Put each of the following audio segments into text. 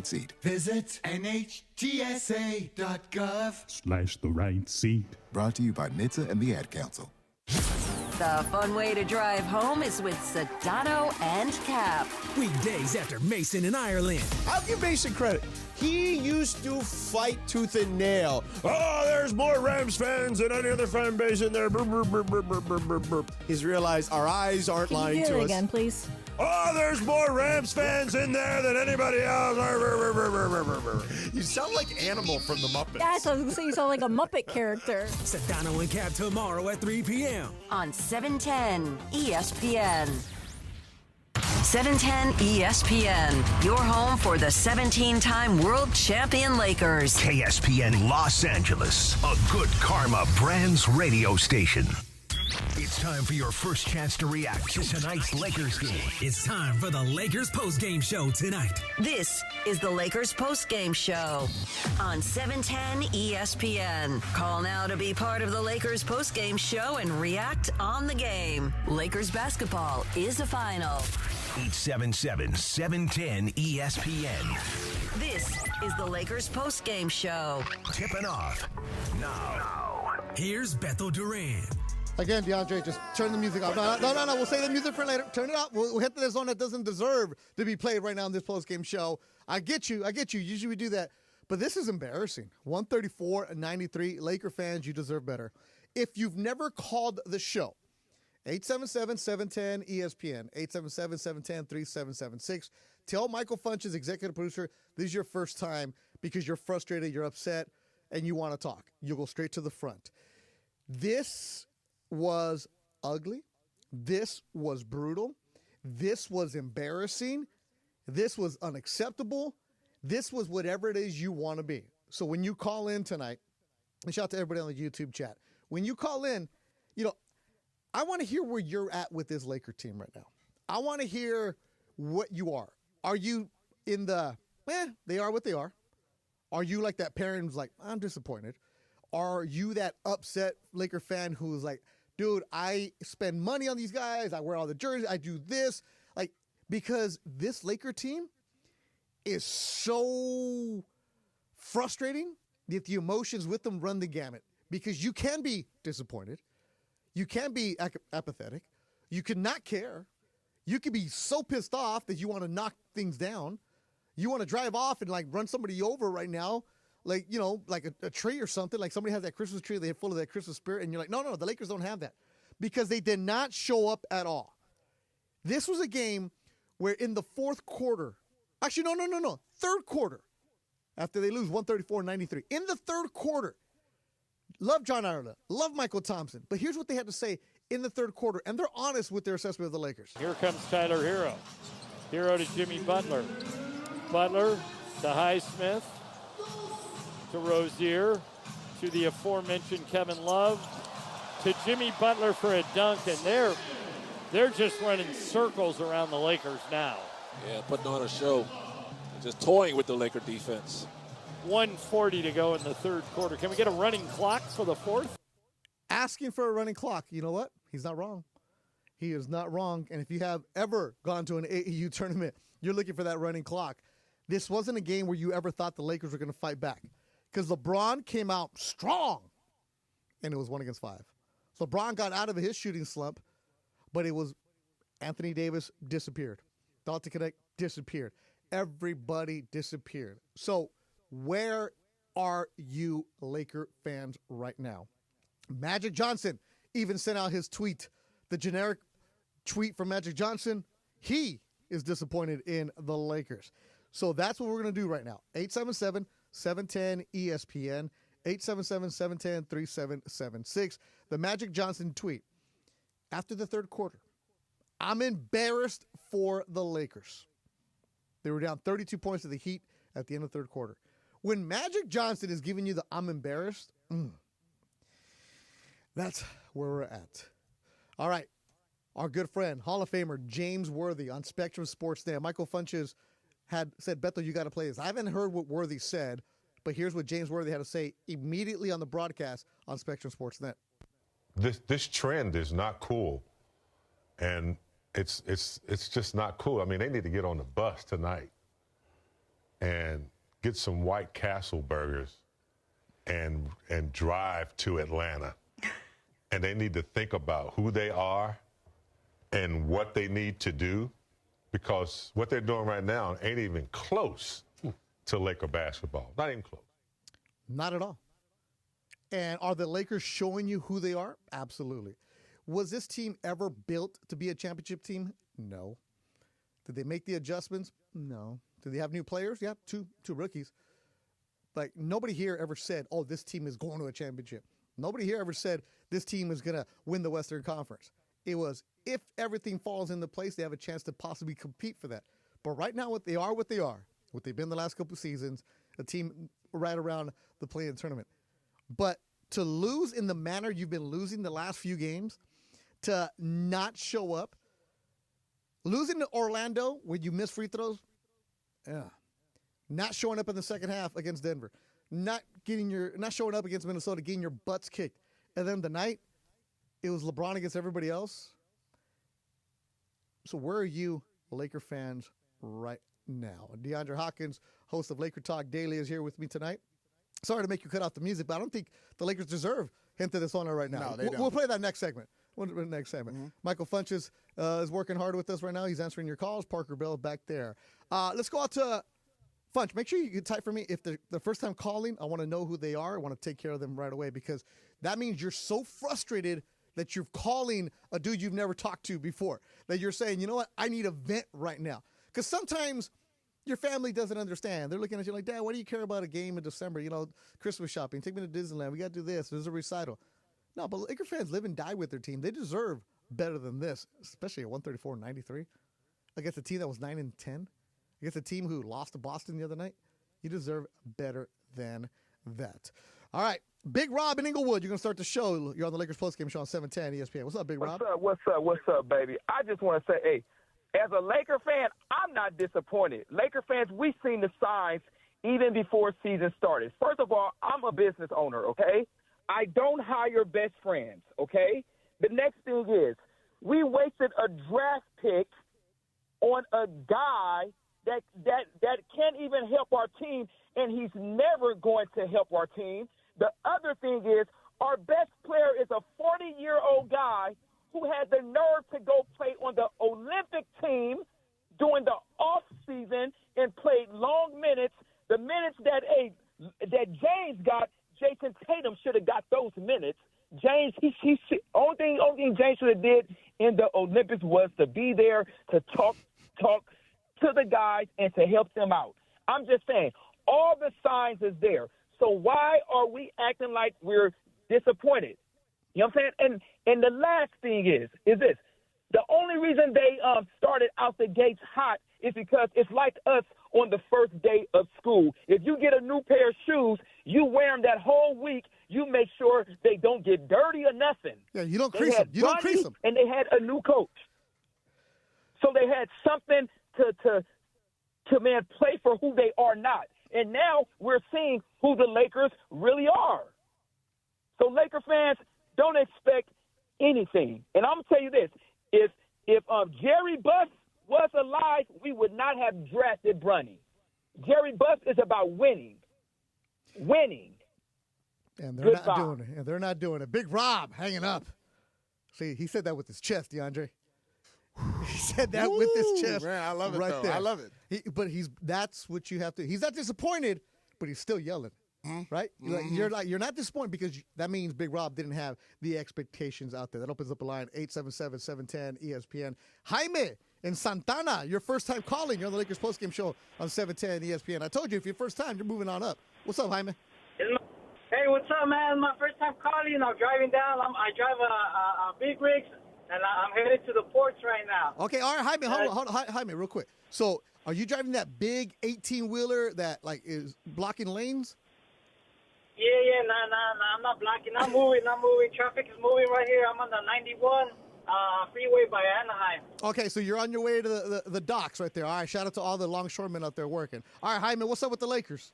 seat. Visit NHTSA.gov/the right seat. Brought to you by NHTSA and the Ad Council. The fun way to drive home is with Sedano and Cap. Weekdays after Mason in Ireland. I'll give Mason credit. He used to fight tooth and nail. Oh, there's more Rams fans than any other fan base in there. He's realized our eyes aren't lying to us. Can you do it again, please? Oh, there's more Rams fans in there than anybody else. You sound like Animal from the Muppets. Yeah, so I was going to say you sound like a Muppet character. Sedano and Cap tomorrow at 3 p.m. on 710 ESPN. 710 ESPN, your home for the 17-time world champion Lakers. KSPN Los Angeles, a Good Karma Brands radio station. It's time for your first chance to react to tonight's Lakers game. It's time for the Lakers postgame show tonight. This is the Lakers postgame show on 710 ESPN. Call now to be part of the Lakers postgame show and react on the game. Lakers basketball is a final. 877-710 ESPN. This is the Lakers postgame show. Tipping off now. Here's Bethel Duran. Again, DeAndre, just turn the music off. No. We'll save the music for later. Turn it up. We'll hit the zone that doesn't deserve to be played right now in this postgame show. I get you. Usually we do that. But this is embarrassing. 134-93. Laker fans, you deserve better. If you've never called the show, 877-710-ESPN, 877-710-3776. Tell Michael Funches, executive producer, this is your first time because you're frustrated, you're upset, and you want to talk. You'll go straight to the front. This was ugly. This was brutal. This was embarrassing. This was unacceptable. This was whatever it is you want to be. So when you call in tonight, and shout out to everybody on the YouTube chat, when you call in, I want to hear where you're at with this Laker team right now. I want to hear what you are. Are you in the, they are what they are? Are you like that parent who's like, I'm disappointed? Are you that upset Laker fan who's like, dude, I spend money on these guys. I wear all the jerseys. I do this. Because this Laker team is so frustrating that the emotions with them run the gamut. Because you can be disappointed. You can be apathetic. You can not care. You can be so pissed off that you want to knock things down. You want to drive off and run somebody over right now. Like a tree or something. Like somebody has that Christmas tree, they're full of that Christmas spirit, and you're like, no, the Lakers don't have that. Because they did not show up at all. This was a game where in the fourth quarter, actually, no, third quarter, after they lose 134-93, in the third quarter, love John Ireland, love Michael Thompson, but here's what they had to say in the third quarter, and they're honest with their assessment of the Lakers. Here comes Tyler Hero. Hero to Jimmy Butler. Butler to Highsmith. To Rozier, to the aforementioned Kevin Love, to Jimmy Butler for a dunk, and they're just running circles around the Lakers now. Yeah, putting on a show, just toying with the Laker defense. 1:40 to go in the third quarter. Can we get a running clock for the fourth? Asking for a running clock, you know what? He's not wrong. He is not wrong, and if you have ever gone to an AAU tournament, you're looking for that running clock. This wasn't a game where you ever thought the Lakers were going to fight back. Because LeBron came out strong, and it was 1-5. So LeBron got out of his shooting slump, but it was Anthony Davis disappeared. Dalton Connect disappeared. Everybody disappeared. So where are you Laker fans right now? Magic Johnson even sent out his tweet, the generic tweet from Magic Johnson. He is disappointed in the Lakers. So that's what we're going to do right now. 877-710 ESPN, 877-710-3776. The Magic Johnson tweet. After the third quarter, I'm embarrassed for the Lakers. They were down 32 points to the Heat at the end of the third quarter. When Magic Johnson is giving you the I'm embarrassed, that's where we're at. All right. Our good friend, Hall of Famer James Worthy on Spectrum Sports Net. Michael Funches had said, Bethel, you got to play this. I haven't heard what Worthy said, but here's what James Worthy had to say immediately on the broadcast on Spectrum Sports Net. This trend is not cool, and it's just not cool. I mean, they need to get on the bus tonight. and get some White Castle burgers and drive to Atlanta. And they need to think about who they are and what they need to do, because what they're doing right now ain't even close to Laker basketball. Not even close. Not at all. And are the Lakers showing you who they are? Absolutely. Was this team ever built to be a championship team? No. Did they make the adjustments? No. Did they have new players? Yeah, two rookies. Like, nobody here ever said, oh, this team is going to a championship. Nobody here ever said this team is going to win the Western Conference. It was, if everything falls into place, they have a chance to possibly compete for that. But right now, what they are, what they've been the last couple of seasons, a team right around the play-in tournament. But to lose in the manner you've been losing the last few games, to not show up, losing to Orlando when you miss free throws, yeah. Not showing up in the second half against Denver, not showing up against Minnesota, getting your butts kicked, and then the night it was LeBron against everybody else. So where are you, Laker fans, right now? DeAndre Hawkins, host of Laker Talk Daily, is here with me tonight. Sorry to make you cut off the music, but I don't think the Lakers deserve hint of this honor right now. No, they don't. We'll play that next segment. Michael Funches is working hard with us right now. He's answering your calls. Parker Bell back there. Let's go out to Funch. Make sure you type for me. If they're the first time calling, I want to know who they are. I want to take care of them right away, because that means you're so frustrated that you're calling a dude you've never talked to before, that you're saying, you know what, I need a vent right now. Because sometimes your family doesn't understand. They're looking at you like, Dad, why do you care about a game in December? You know, Christmas shopping. Take me to Disneyland. We got to do this. There's a recital. No, but Laker fans live and die with their team. They deserve better than this, especially at 134-93 against a team that was 9-10, against a team who lost to Boston the other night. You deserve better than that. All right, Big Rob in Inglewood, you're going to start the show. You're on the Lakers postgame show on 710 ESPN. What's up, Big Rob? What's up, baby? I just want to say, hey, as a Laker fan, I'm not disappointed. Laker fans, we've seen the signs even before season started. First of all, I'm a business owner, okay? I don't hire best friends, okay? The next thing is, we wasted a draft pick on a guy that can't even help our team, and he's never going to help our team. The other thing is, our best player is a 40-year-old guy who had the nerve to go play on the Olympic team during the off season and played long minutes. The minutes that James got, Jason Tatum should have got those minutes. James, only thing James should have did in the Olympics was to be there to talk to the guys and to help them out. I'm just saying, all the signs is there. So why are we acting like we're disappointed? You know what I'm saying? And the last thing is this. The only reason they started out the gates hot is because it's like us on the first day of school. If you get a new pair of shoes, you wear them that whole week. You make sure they don't get dirty or nothing. Yeah, you don't crease them. You don't crease them. And they had a new coach. So they had something to play for who they are not. And now we're seeing who the Lakers really are. So Laker fans, don't expect anything. And I'm going to tell you this. If Jerry Buss was alive, we would not have drafted Bronny. Jerry Buss is about winning. Winning. And they're not doing it. And they're not doing it. Big Rob hanging up. See, he said that with his chest, DeAndre. He said that with his chest. Man, I love it, right though. there. I love it. That's what you have to. He's not disappointed, but he's still yelling. Right? Mm-hmm. You're not disappointed, because that means Big Rob didn't have the expectations out there. That opens up a line, 877-710 ESPN. Jaime in Santana, your first time calling. You're on the Lakers postgame show on 710 ESPN. I told you, if you're first time, you're moving on up. What's up, Jaime? Hey, what's up, man? My first time calling. I'm driving down. I drive a big rigs, and I'm headed to the ports right now. Okay, all right, Jaime, hold on, Jaime, real quick. So, are you driving that big 18-wheeler that is blocking lanes? Yeah, nah, I'm not blocking. I'm moving. Traffic is moving right here. I'm on the 91 freeway by Anaheim. Okay, so you're on your way to the docks right there. All right, shout out to all the longshoremen out there working. All right, Jaime, what's up with the Lakers?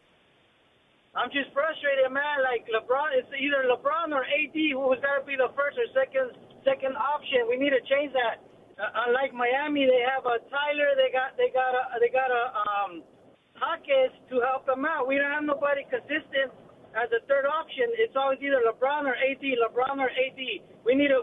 I'm just frustrated, man. Like LeBron, it's either LeBron or AD who's got to be the first or second option. We need to change that. Unlike Miami, they have a Tyler. They got a Jaquez to help them out. We don't have nobody consistent as a third option. It's always either LeBron or AD, LeBron or AD. We need a.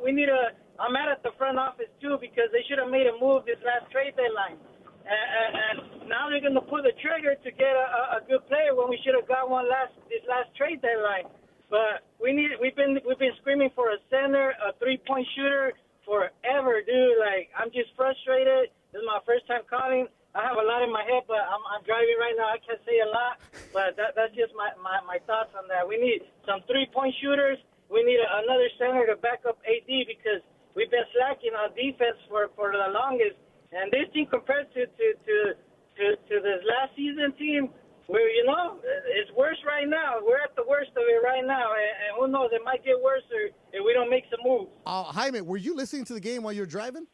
I'm mad at the front office too because they should have made a move this last trade deadline. And now they're going to pull the trigger to get a good player when we should have got one this last trade deadline. But we've been screaming for a center, a 3-point shooter forever, dude. Like, I'm just frustrated. This is my first time calling. I have a lot in my head, but I'm driving right now. I can't say a lot, but that's just my thoughts on that. We need some 3-point shooters. We need another center to back up AD because we've been slacking on defense for the longest. And this team compared to this last season team, where, it's worse right now. We're at the worst of it right now. And who knows, it might get worse if we don't make some moves. Jaime, were you listening to the game while you were driving?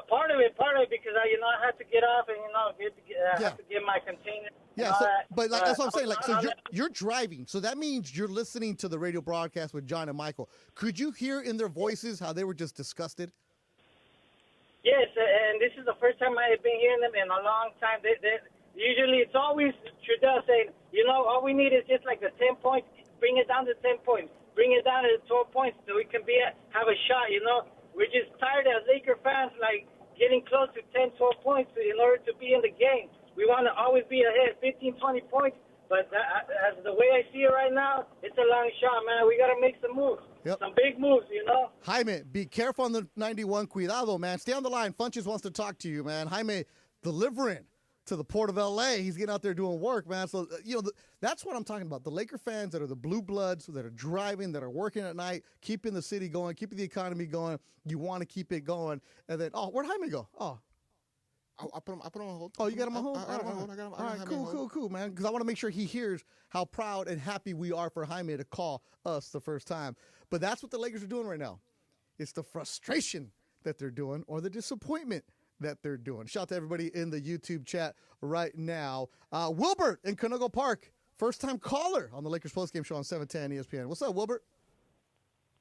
Part of it, because I had to get off and have to get my container. Yeah, but that's what I'm saying. Like, so you're driving, so that means you're listening to the radio broadcast with John and Michael. Could you hear in their voices how they were just disgusted? Yes, and this is the first time I have been hearing them in a long time. Usually, it's always Trudell saying, all we need is just like the 10 points. Bring it down to 10 points. Bring it down to 12 points so we can have a shot. We're just tired as Laker fans, like getting close to 10, 12 points in order to be in the game. We want to always be ahead, 15, 20 points. But as the way I see it right now, it's a long shot, man. We got to make some moves. Yep. Some big moves, Jaime, be careful on the 91. Cuidado, man. Stay on the line. Funches wants to talk to you, man. Jaime delivering to the Port of L.A. He's getting out there doing work, man. So, that's what I'm talking about. The Laker fans that are the blue bloods, that are driving, that are working at night, keeping the city going, keeping the economy going. You want to keep it going. And then, where'd Jaime go? I put him on hold. Oh, you got him on hold? I got him on hold. All right, cool, man. Because I want to make sure he hears how proud and happy we are for Jaime to call us the first time. But that's what the Lakers are doing right now. It's the frustration that they're doing or the disappointment that they're doing. Shout out to everybody in the YouTube chat right now. Wilbert in Canoga Park, first-time caller on the Lakers postgame show on 710 ESPN. What's up, Wilbert?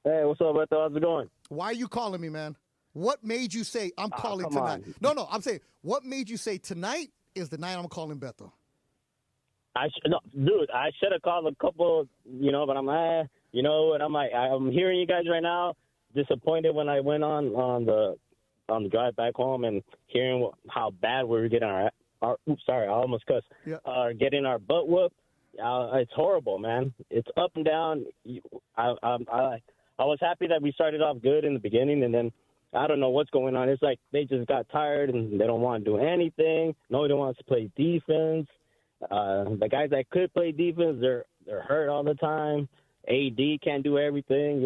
Hey, what's up, Beto? How's it going? Why are you calling me, man? What made you say I'm calling tonight? On. No, I'm saying what made you say tonight is the night I'm calling Beto? Dude, I should have called a couple, but I'm I'm hearing you guys right now. Disappointed when I went on the drive back home and hearing how bad we were getting I almost cussed. Yeah. Getting our butt whooped. It's horrible, man. It's up and down. I was happy that we started off good in the beginning, and then I don't know what's going on. It's like they just got tired and they don't want to do anything. Nobody wants to play defense. The guys that could play defense, they're hurt all the time. AD can't do everything,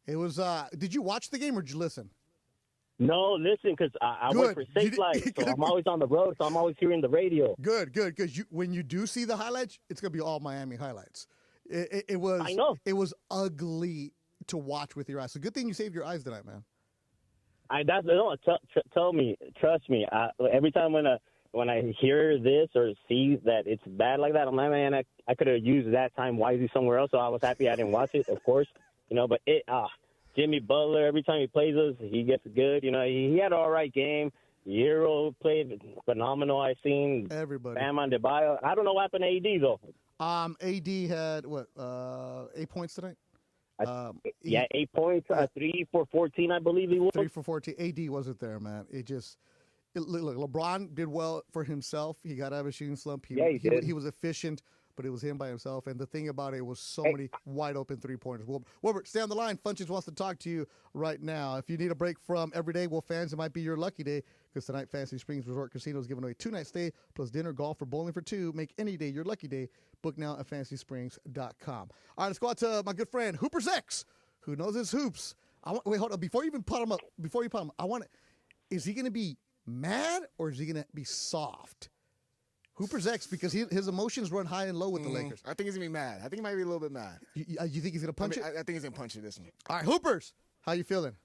It was. Did you watch the game or did you listen? No, listen, because I work for Safe Life, so I'm always on the road, so I'm always hearing the radio. Good, because when you do see the highlights, it's gonna be all Miami highlights. It was. I know. It was ugly to watch with your eyes. So good thing you saved your eyes tonight, man. Tell me, trust me. Every time when I hear this or see that it's bad like that, I'm like, man, I could have used that time wisely somewhere else. So I was happy I didn't watch it, of course, But Jimmy Butler, every time he plays us, he gets good. He had an all right game. Euro played phenomenal. I've seen everybody. Bam Adebayo. I don't know what happened to AD though. AD had 8 points tonight. 8 points, 3 for 14, I believe he was. 3 for 14. AD wasn't there, man. Look, LeBron did well for himself. He got out of a shooting slump. He did. He was efficient, but it was him by himself. And the thing about it was so many wide open 3-pointers. Wilbert, stay on the line. Funches wants to talk to you right now. If you need a break from everyday Wolf fans, it might be your lucky day because tonight Fantasy Springs Resort Casino is giving away 2-night stay plus dinner, golf, or bowling for 2. Make any day your lucky day. Book now at fantasysprings.com. All right, let's go out to my good friend Hooper's X, who knows his hoops. Wait, hold on. Before you even put him up, is he going to be mad or is he going to be soft? Hooper's X, because his emotions run high and low with the Lakers. I think he's going to be mad. I think he might be a little bit mad. You think he's going to punch it? I think he's going to punch it this one. All right, Hoopers, how you feeling?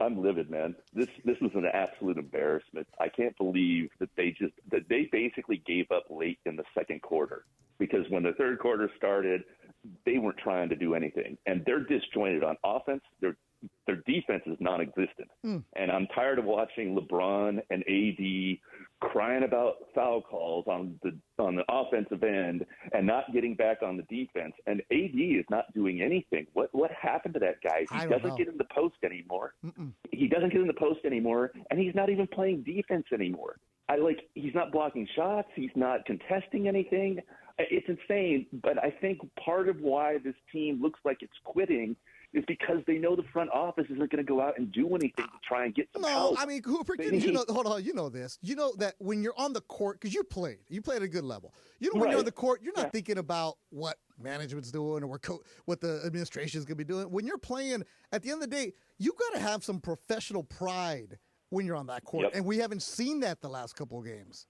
I'm livid, man. This was an absolute embarrassment. I can't believe that they basically gave up late in the second quarter, because when the third quarter started, they weren't trying to do anything, and they're disjointed on offense. Their defense is non-existent, and I'm tired of watching LeBron and AD crying about on the offensive end and not getting back on the defense. And AD is not doing anything. What happened to that guy? He doesn't get in the post anymore. He doesn't get in the post anymore, and he's not even playing defense anymore. He's not blocking shots. He's not contesting anything. It's insane. But I think part of why this team looks like it's quitting is because they know the front office isn't going to go out and do anything to try and get some help. No, I mean, Cooper, hold on, you know this. You know that when you're on the court, because you played at a good level. You know when you're on the court, you're not thinking about what management's doing or what the administration's going to be doing. When you're playing, at the end of the day, you got to have some professional pride when you're on that court. And we haven't seen that the last couple of games.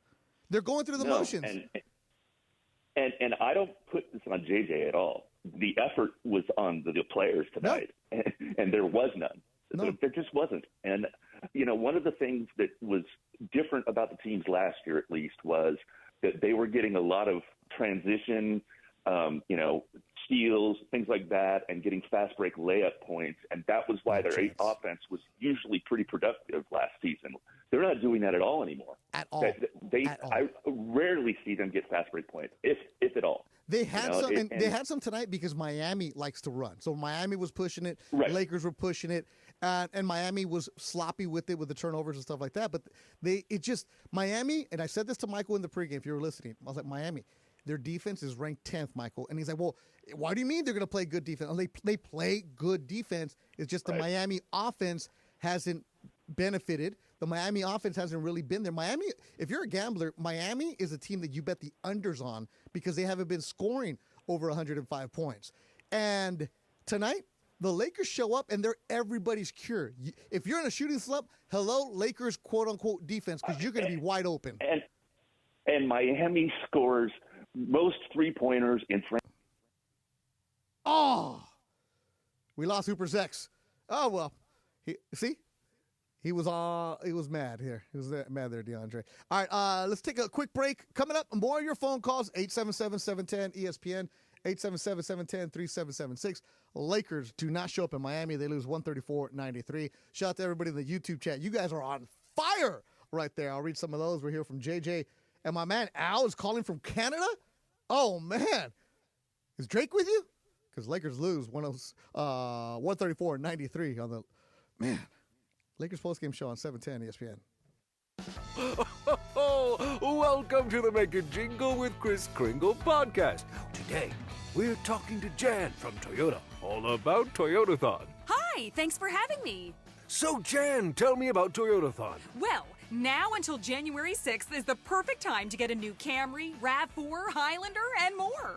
They're going through the motions. And I don't put this on JJ at all. The effort was on the players tonight, and there was none. No. There just wasn't. And, one of the things that was different about the teams last year, at least, was that they were getting a lot of transition, steals, things like that, and getting fast break layup points. And that was why their offense was usually pretty productive last season. They're not doing that at all anymore. At all. I rarely see them get fast break points, if at all. They had some, and they had some tonight because Miami likes to run. So Miami was pushing it, Lakers were pushing it, and Miami was sloppy with it with the turnovers and stuff like that. But Miami, and I said this to Michael in the pregame if you were listening. I was like, Miami, their defense is ranked 10th, Michael. And he's like, well, why do you mean they're going to play good defense? They play good defense. It's just the Miami offense hasn't benefited. The Miami offense hasn't really been there. Miami, if you're a gambler, Miami is a team that you bet the unders on because they haven't been scoring over 105 points. And tonight, the Lakers show up and they're everybody's cure. If you're in a shooting slump, hello, Lakers quote-unquote defense, because you're going to be wide open. And Miami scores most three-pointers in France. Oh, we lost Hooper Zex. Oh, well, he was mad here. He was mad there, DeAndre. All right, let's take a quick break. Coming up, more of your phone calls, 877-710-ESPN, 877-710-3776. Lakers do not show up in Miami. They lose 134-93. Shout out to everybody in the YouTube chat. You guys are on fire right there. I'll read some of those. We're here from JJ. And my man Al is calling from Canada? Oh, man. Is Drake with you? Because Lakers lose 134-93 on the – man. Lakers postgame show on 710 ESPN. Welcome to the Make a Jingle with Chris Kringle podcast. Today, we're talking to Jan from Toyota, all about Toyotathon. Hi, thanks for having me. So, Jan, tell me about Toyotathon. Well, now until January 6th is the perfect time to get a new Camry, RAV4, Highlander, and more.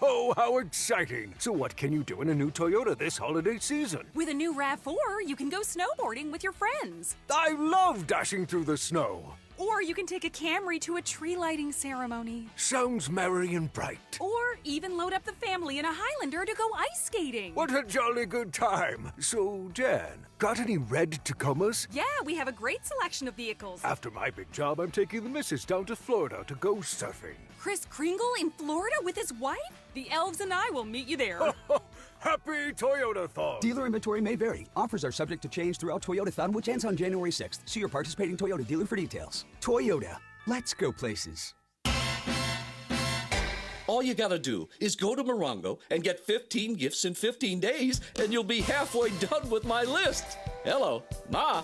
Oh, how exciting. So what can you do in a new Toyota this holiday season? With a new RAV4, you can go snowboarding with your friends. I love dashing through the snow. Or you can take a Camry to a tree lighting ceremony. Sounds merry and bright. Or even load up the family in a Highlander to go ice skating. What a jolly good time. So, Jan, got any red Tacomas? Yeah, we have a great selection of vehicles. After my big job, I'm taking the missus down to Florida to go surfing. Chris Kringle in Florida with his wife? The elves and I will meet you there. Happy Toyotathon! Dealer inventory may vary. Offers are subject to change throughout Toyotathon, which ends on January 6th. See your participating Toyota dealer for details. Toyota. Let's go places. All you gotta do is go to Morongo and get 15 gifts in 15 days, and you'll be halfway done with my list. Hello, Ma.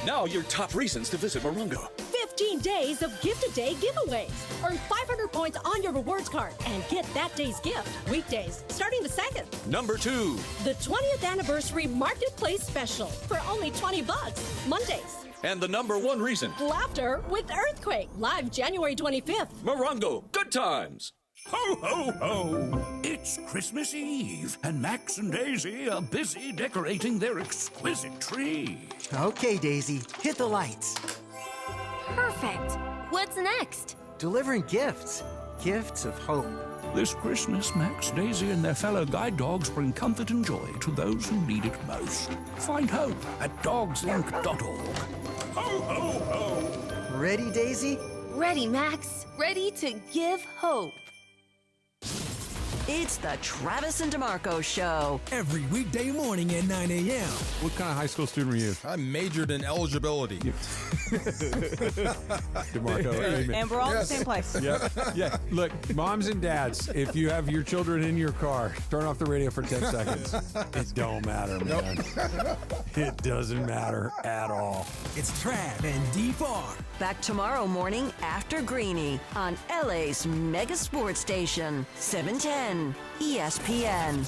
Now your top reasons to visit Morongo. 15 days of Gift-A-Day giveaways. Earn 500 points on your rewards card and get that day's gift. Weekdays, starting the 2nd. Number 2. The 20th Anniversary Marketplace Special for only $20. Mondays. And the number 1 reason. Laughter with Earthquake. Live January 25th. Morongo. Good times. Ho, ho, ho! It's Christmas Eve, and Max and Daisy are busy decorating their exquisite tree. Okay, Daisy, hit the lights. Perfect. What's next? Delivering gifts. Gifts of hope. This Christmas, Max, Daisy, and their fellow guide dogs bring comfort and joy to those who need it most. Find hope at dogsinc.org. Ho, ho, ho! Ready, Daisy? Ready, Max. Ready to give hope. It's the Travis and DeMarco Show. Every weekday morning at 9 a.m. What kind of high school student were you? I majored in eligibility. DeMarco. And we're all in the same place. Yep. Yeah. Look, moms and dads, if you have your children in your car, turn off the radio for 10 seconds. It don't matter, man. It doesn't matter at all. It's Trav and D-Farr. Back tomorrow morning after Greeny on LA's mega sports station, 710 ESPN.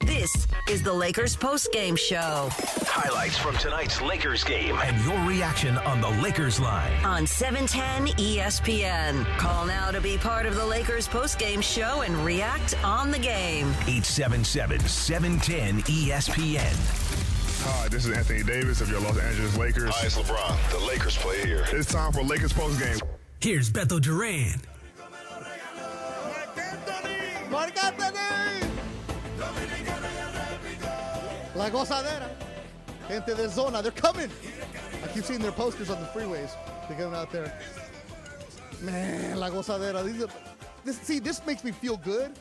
This is the Lakers postgame show. Highlights from tonight's Lakers game and your reaction on the Lakers line. On 710 ESPN. Call now to be part of the Lakers postgame show and react on the game. 877-710 ESPN. Hi, this is Anthony Davis of your Los Angeles Lakers. Hi, it's LeBron. The Lakers play here. It's time for Lakers postgame. Here's Beto Duran. Marc Anthony. La Gozadera. Gente de Zona. They're coming. I keep seeing their posters on the freeways. They're coming out there. Man, La Gozadera. This makes me feel good,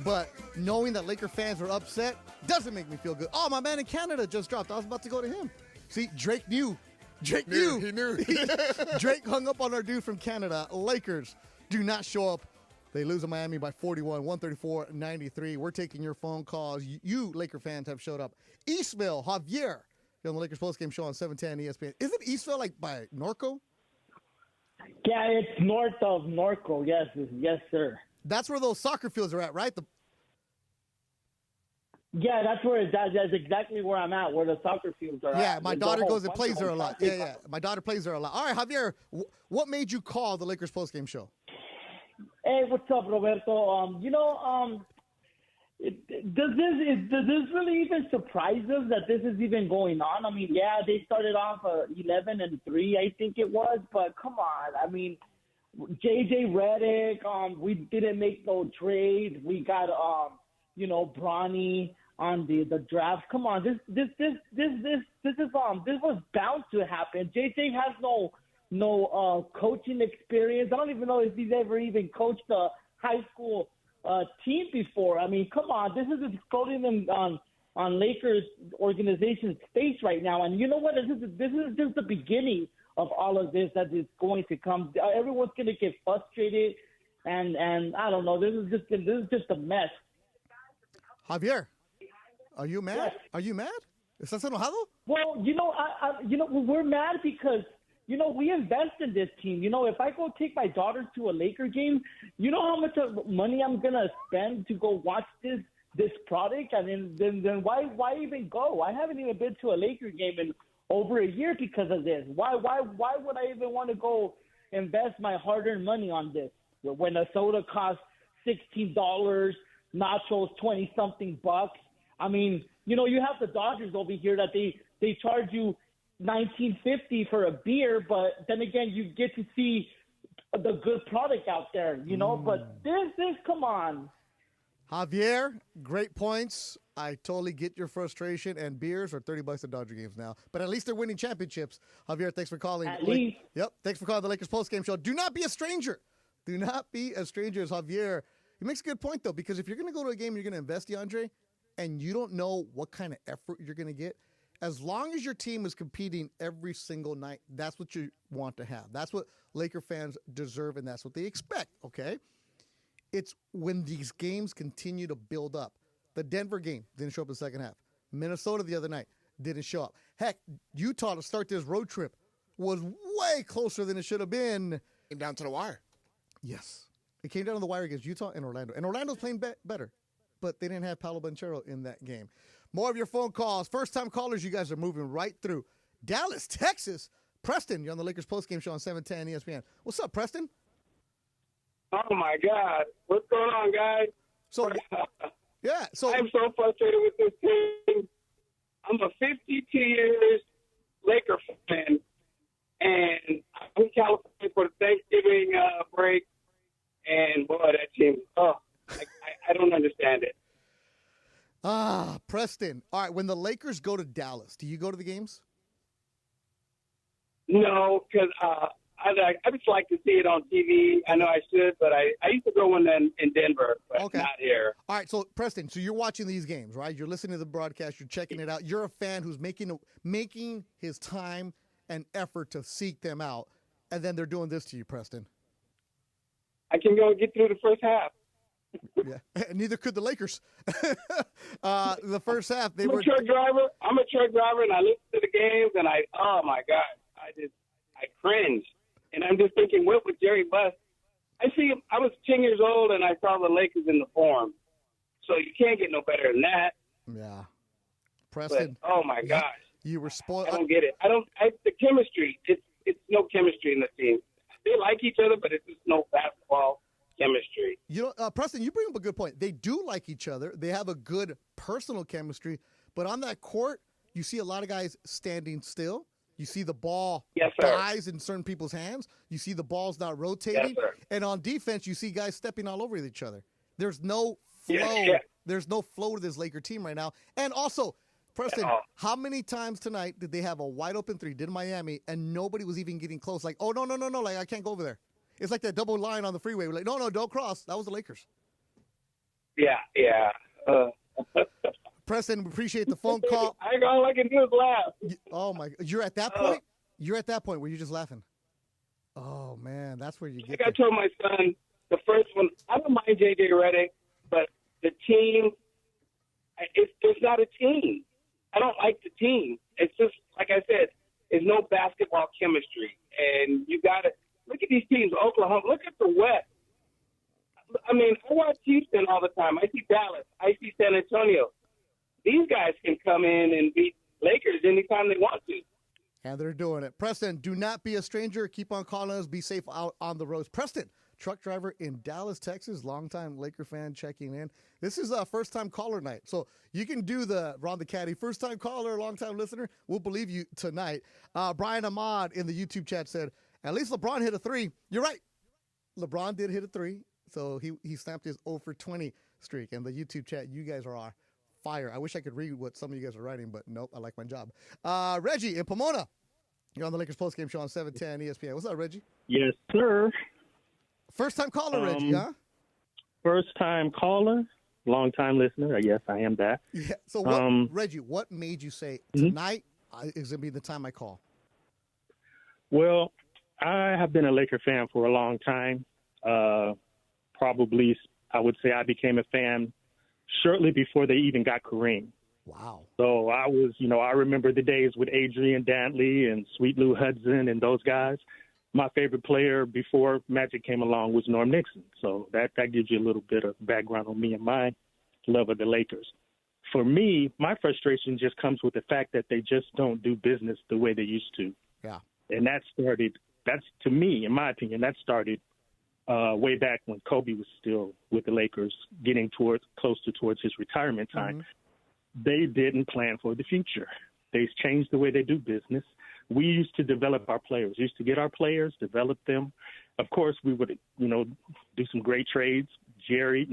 but knowing that Laker fans are upset doesn't make me feel good. Oh, my man in Canada just dropped. I was about to go to him. See, Drake knew. He knew. Drake hung up on our dude from Canada. Lakers do not show up. They lose in Miami by 41, 134-93. We're taking your phone calls. You Laker fans have showed up. Eastville, Javier, you're on the Lakers postgame show on 710 ESPN. Isn't Eastville like by Norco? Yeah, it's north of Norco. Yes, sir. That's where those soccer fields are at, right? Yeah, that's exactly where I'm at, where the soccer fields are at. Yeah, my daughter goes and plays there a lot. Yeah. My daughter plays there a lot. All right, Javier, what made you call the Lakers postgame show? Hey, what's up, Roberto? Does this really even surprise us that this is even going on? I mean, yeah, they started off 11-3, I think it was, but come on. I mean, JJ Redick, we didn't make no trades. We got Bronny on the draft. Come on, this was bound to happen. JJ has no coaching experience. I don't even know if he's ever even coached a high school team before. I mean, come on, this is exploding on Lakers organization's face right now. And you know what? This is just the beginning of all of this that is going to come. Everyone's going to get frustrated, and I don't know. This is just a mess. Javier, are you mad? Yes. Are you mad? ¿Estás enojado? Well, we're mad because we invest in this team. If I go take my daughter to a Laker game, you know how much money I'm gonna spend to go watch this product, and then why even go? I haven't even been to a Laker game in over a year because of this. Why would I even want to go invest my hard-earned money on this when a soda costs $16, nachos $20-something bucks? I mean, you have the Dodgers over here that they charge you $19.50 for a beer, but then again, you get to see the good product out there, But this, come on. Javier, great points. I totally get your frustration, and beers are $30 at Dodger games now. But at least they're winning championships. Javier, thanks for calling. At least. Yep, thanks for calling the Lakers postgame show. Do not be a stranger. Do not be a stranger as Javier. He makes a good point, though, because if you're going to go to a game, you're going to invest, DeAndre, and you don't know what kind of effort you're going to get, as long as your team is competing every single night, that's what you want to have. That's what Laker fans deserve, and that's what they expect, okay? It's when these games continue to build up. The Denver game didn't show up in the second half. Minnesota the other night didn't show up. Heck, Utah to start this road trip was way closer than it should have been. Came down to the wire. Yes. It came down to the wire against Utah and Orlando. And Orlando's playing better, but they didn't have Paolo Banchero in that game. More of your phone calls. First-time callers, you guys are moving right through. Dallas, Texas. Preston, you're on the Lakers postgame show on 710 ESPN. What's up, Preston? Oh, my God. What's going on, guys? So I'm so frustrated with this team. I'm a 52 years Laker fan, and I'm in California for the Thanksgiving break, and, boy, that team, I don't understand it. Preston. All right, when the Lakers go to Dallas, do you go to the games? No, because I just like to see it on TV. I know I should, but I used to go in Denver, but not here. All right, so Preston, so you're watching these games, right? You're listening to the broadcast. You're checking it out. You're a fan who's making his time and effort to seek them out, and then they're doing this to you, Preston. I can go and get through the first half. Yeah, neither could the Lakers. The first half, I'm a truck driver, and I listen to the games, and oh my God, I cringe. And I'm just thinking, what would Jerry Buss? I was 10 years old, and I saw the Lakers in the Forum. So you can't get no better than that. Yeah. Preston. But, oh my gosh. You were spoiled. I don't get it. The chemistry, it's no chemistry in the team. They like each other, but it's just no basketball chemistry. You know, Preston, you bring up a good point. They do like each other. They have a good personal chemistry. But on that court, you see a lot of guys standing still. You see the ball dies in certain people's hands. You see the ball's not rotating. Yes, and on defense, you see guys stepping all over each other. There's no flow. Yeah. There's no flow to this Laker team right now. And also, Preston, how many times tonight did they have a wide open three, did Miami, and nobody was even getting close? Like, oh, no, like I can't go over there. It's like that double line on the freeway. We're like, no, don't cross. That was the Lakers. Yeah. Preston, we appreciate the phone call. All I can do is laugh. Oh, my. You're at that point? You're at that point where you're just laughing. Oh, man, that's where you get I told my son, the first one, I don't mind J.J. Redick, but the team, it's not a team. I don't like the team. It's just, like I said, there's no basketball chemistry. And you got to look at these teams, Oklahoma. Look at the West. I mean, I watch Houston all the time. I see Dallas. I see San Antonio. These guys can come in and beat Lakers anytime they want to. And they're doing it. Preston, do not be a stranger. Keep on calling us. Be safe out on the roads. Preston, truck driver in Dallas, Texas, longtime Laker fan checking in. This is a first-time caller night. So you can do the Ron the Caddy. First-time caller, long-time listener. We'll believe you tonight. Brian Ahmad in the YouTube chat said, at least LeBron hit a three. You're right. LeBron did hit a three. So he snapped his 0 for 20 streak. And the YouTube chat, you guys are on fire. I wish I could read what some of you guys are writing, but nope, I like my job. Reggie in Pomona. You're on the Lakers postgame show on 710 ESPN. What's up, Reggie? Yes, sir. First-time caller, Reggie, huh? First-time caller, long-time listener. Yes, I am that. Yeah. So, Reggie, what made you say tonight is going to be the time I call? Well, I have been a Laker fan for a long time. Probably, I would say I became a fan shortly before they even got Kareem. Wow. So I was, I remember the days with Adrian Dantley and Sweet Lou Hudson and those guys. My favorite player before Magic came along was Norm Nixon. So that gives you a little bit of background on me and my love of the Lakers. For me, my frustration just comes with the fact that they just don't do business the way they used to. Yeah. And that's to me, in my opinion, that started way back when Kobe was still with the Lakers, getting closer towards his retirement time. Mm-hmm. They didn't plan for the future. They changed the way they do business. We used to develop our players. We used to get our players, develop them. Of course, we would, do some great trades. Jerry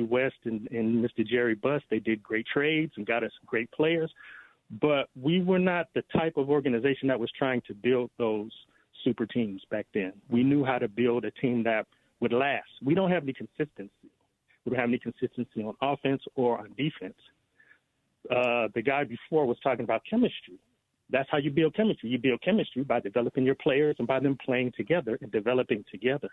West and Mr. Jerry Buss, they did great trades and got us great players. But we were not the type of organization that was trying to build those super teams back then. We knew how to build a team that would last. We don't have any consistency. We don't have any consistency on offense or on defense. The guy before was talking about chemistry. That's how you build chemistry. You build chemistry by developing your players and by them playing together and developing together.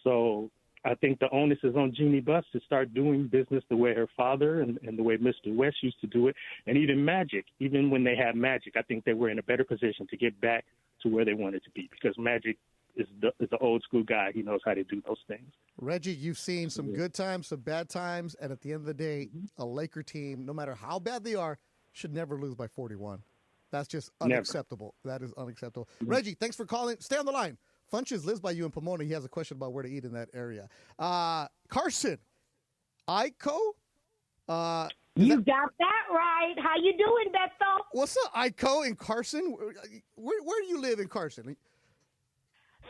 So I think the onus is on Jeannie Buss to start doing business the way her father and the way Mr. West used to do it. And even Magic, even when they had Magic, I think they were in a better position to get back to where they wanted to be because Magic is the old school guy. He knows how to do those things. Reggie, you've seen some good times, some bad times, and at the end of the day, a Laker team, no matter how bad they are, should never lose by 41. That's just unacceptable. Never. That is unacceptable. Mm-hmm. Reggie, thanks for calling. Stay on the line. Funches lives by you in Pomona. He has a question about where to eat in that area. Carson, Ico? You got that right. How you doing, Beto? What's up, Ico in Carson? Where do you live in Carson?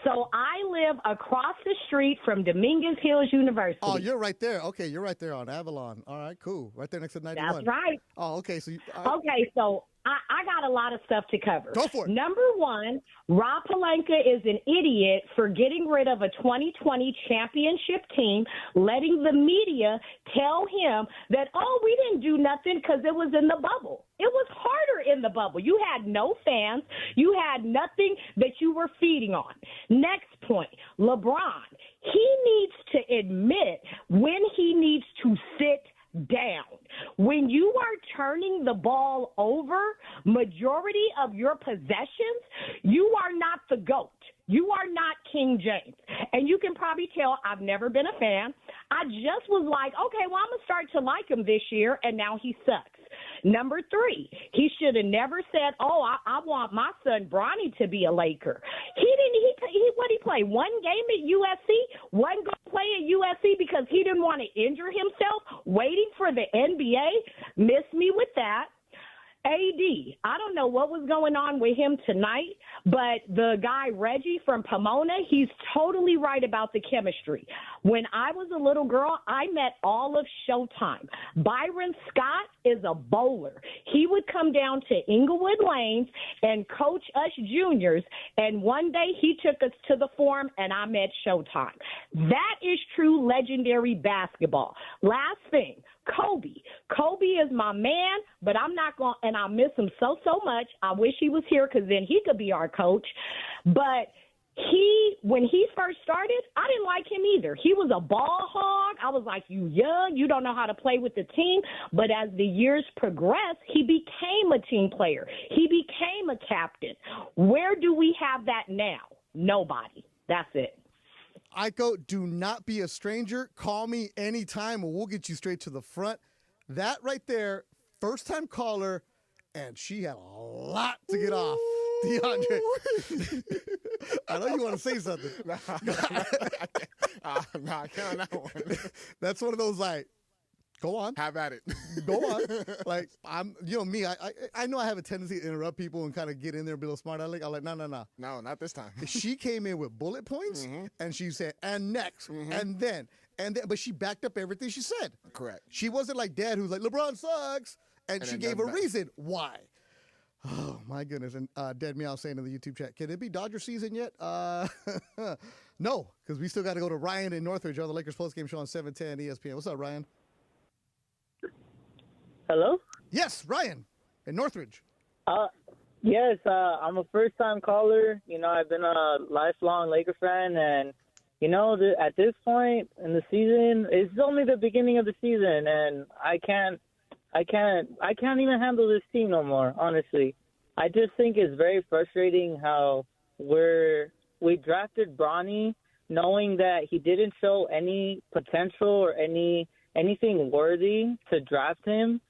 So I live across the street from Dominguez Hills University. Oh, you're right there. Okay, you're right there on Avalon. All right, cool. Right there next to 91. That's right. Oh, okay. So okay, so I got a lot of stuff to cover. Go for it. Number one, Rob Pelinka is an idiot for getting rid of a 2020 championship team, letting the media tell him that, oh, we didn't do nothing because it was in the bubble. It was harder in the bubble. You had no fans. You had nothing that you were feeding on. Next point, LeBron. He needs to admit when he needs to sit down. When you are turning the ball over, majority of your possessions, you are not the GOAT. You are not King James. And you can probably tell I've never been a fan. I just was like, okay, well, I'm going to start to like him this year, and now he sucks. Number three, he should have never said, oh, I want my son Bronny to be a Laker. What did he play? One game at USC? Wasn't going to play at USC because he didn't want to injure himself waiting for the NBA? Miss me with that. AD, I don't know what was going on with him tonight, but the guy Reggie from Pomona, he's totally right about the chemistry. When I was a little girl, I met all of Showtime. Byron Scott is a bowler. He would come down to Inglewood Lanes and coach us juniors, and one day he took us to the Forum, and I met Showtime. That is true legendary basketball. Last thing. Kobe is my man, but I'm not going to, and I miss him so much. I wish he was here because then he could be our coach. But when he first started, I didn't like him either. He was a ball hog. I was like, you young, you don't know how to play with the team. But as the years progressed, he became a team player. He became a captain. Where do we have that now? Nobody. That's it. Iko, do not be a stranger. Call me anytime and we'll get you straight to the front. That right there, first-time caller, and she had a lot to get off. DeAndre. I know you want to say something. No, I can't on that one. That's one of those, like, go on. Have at it. Go on. Like, me, I know I have a tendency to interrupt people and kind of get in there and be a little smart aleck. I'm like, no. No, not this time. She came in with bullet points, and she said, and next, and then, but she backed up everything she said. Correct. She wasn't like Dad, who's like, LeBron sucks, and she gave a reason why. Oh, my goodness. And Dead Meow saying in the YouTube chat, can it be Dodger season yet? No, because we still got to go to Ryan in Northridge on the Lakers postgame show on 710 ESPN. What's up, Ryan? Hello? Yes, Ryan in Northridge. Yes, I'm a first-time caller. You know, I've been a lifelong Laker fan, and, you know, at this point in the season, it's only the beginning of the season, and I can't even handle this team no more, honestly. I just think it's very frustrating how we drafted Bronny knowing that he didn't show any potential or anything worthy to draft him.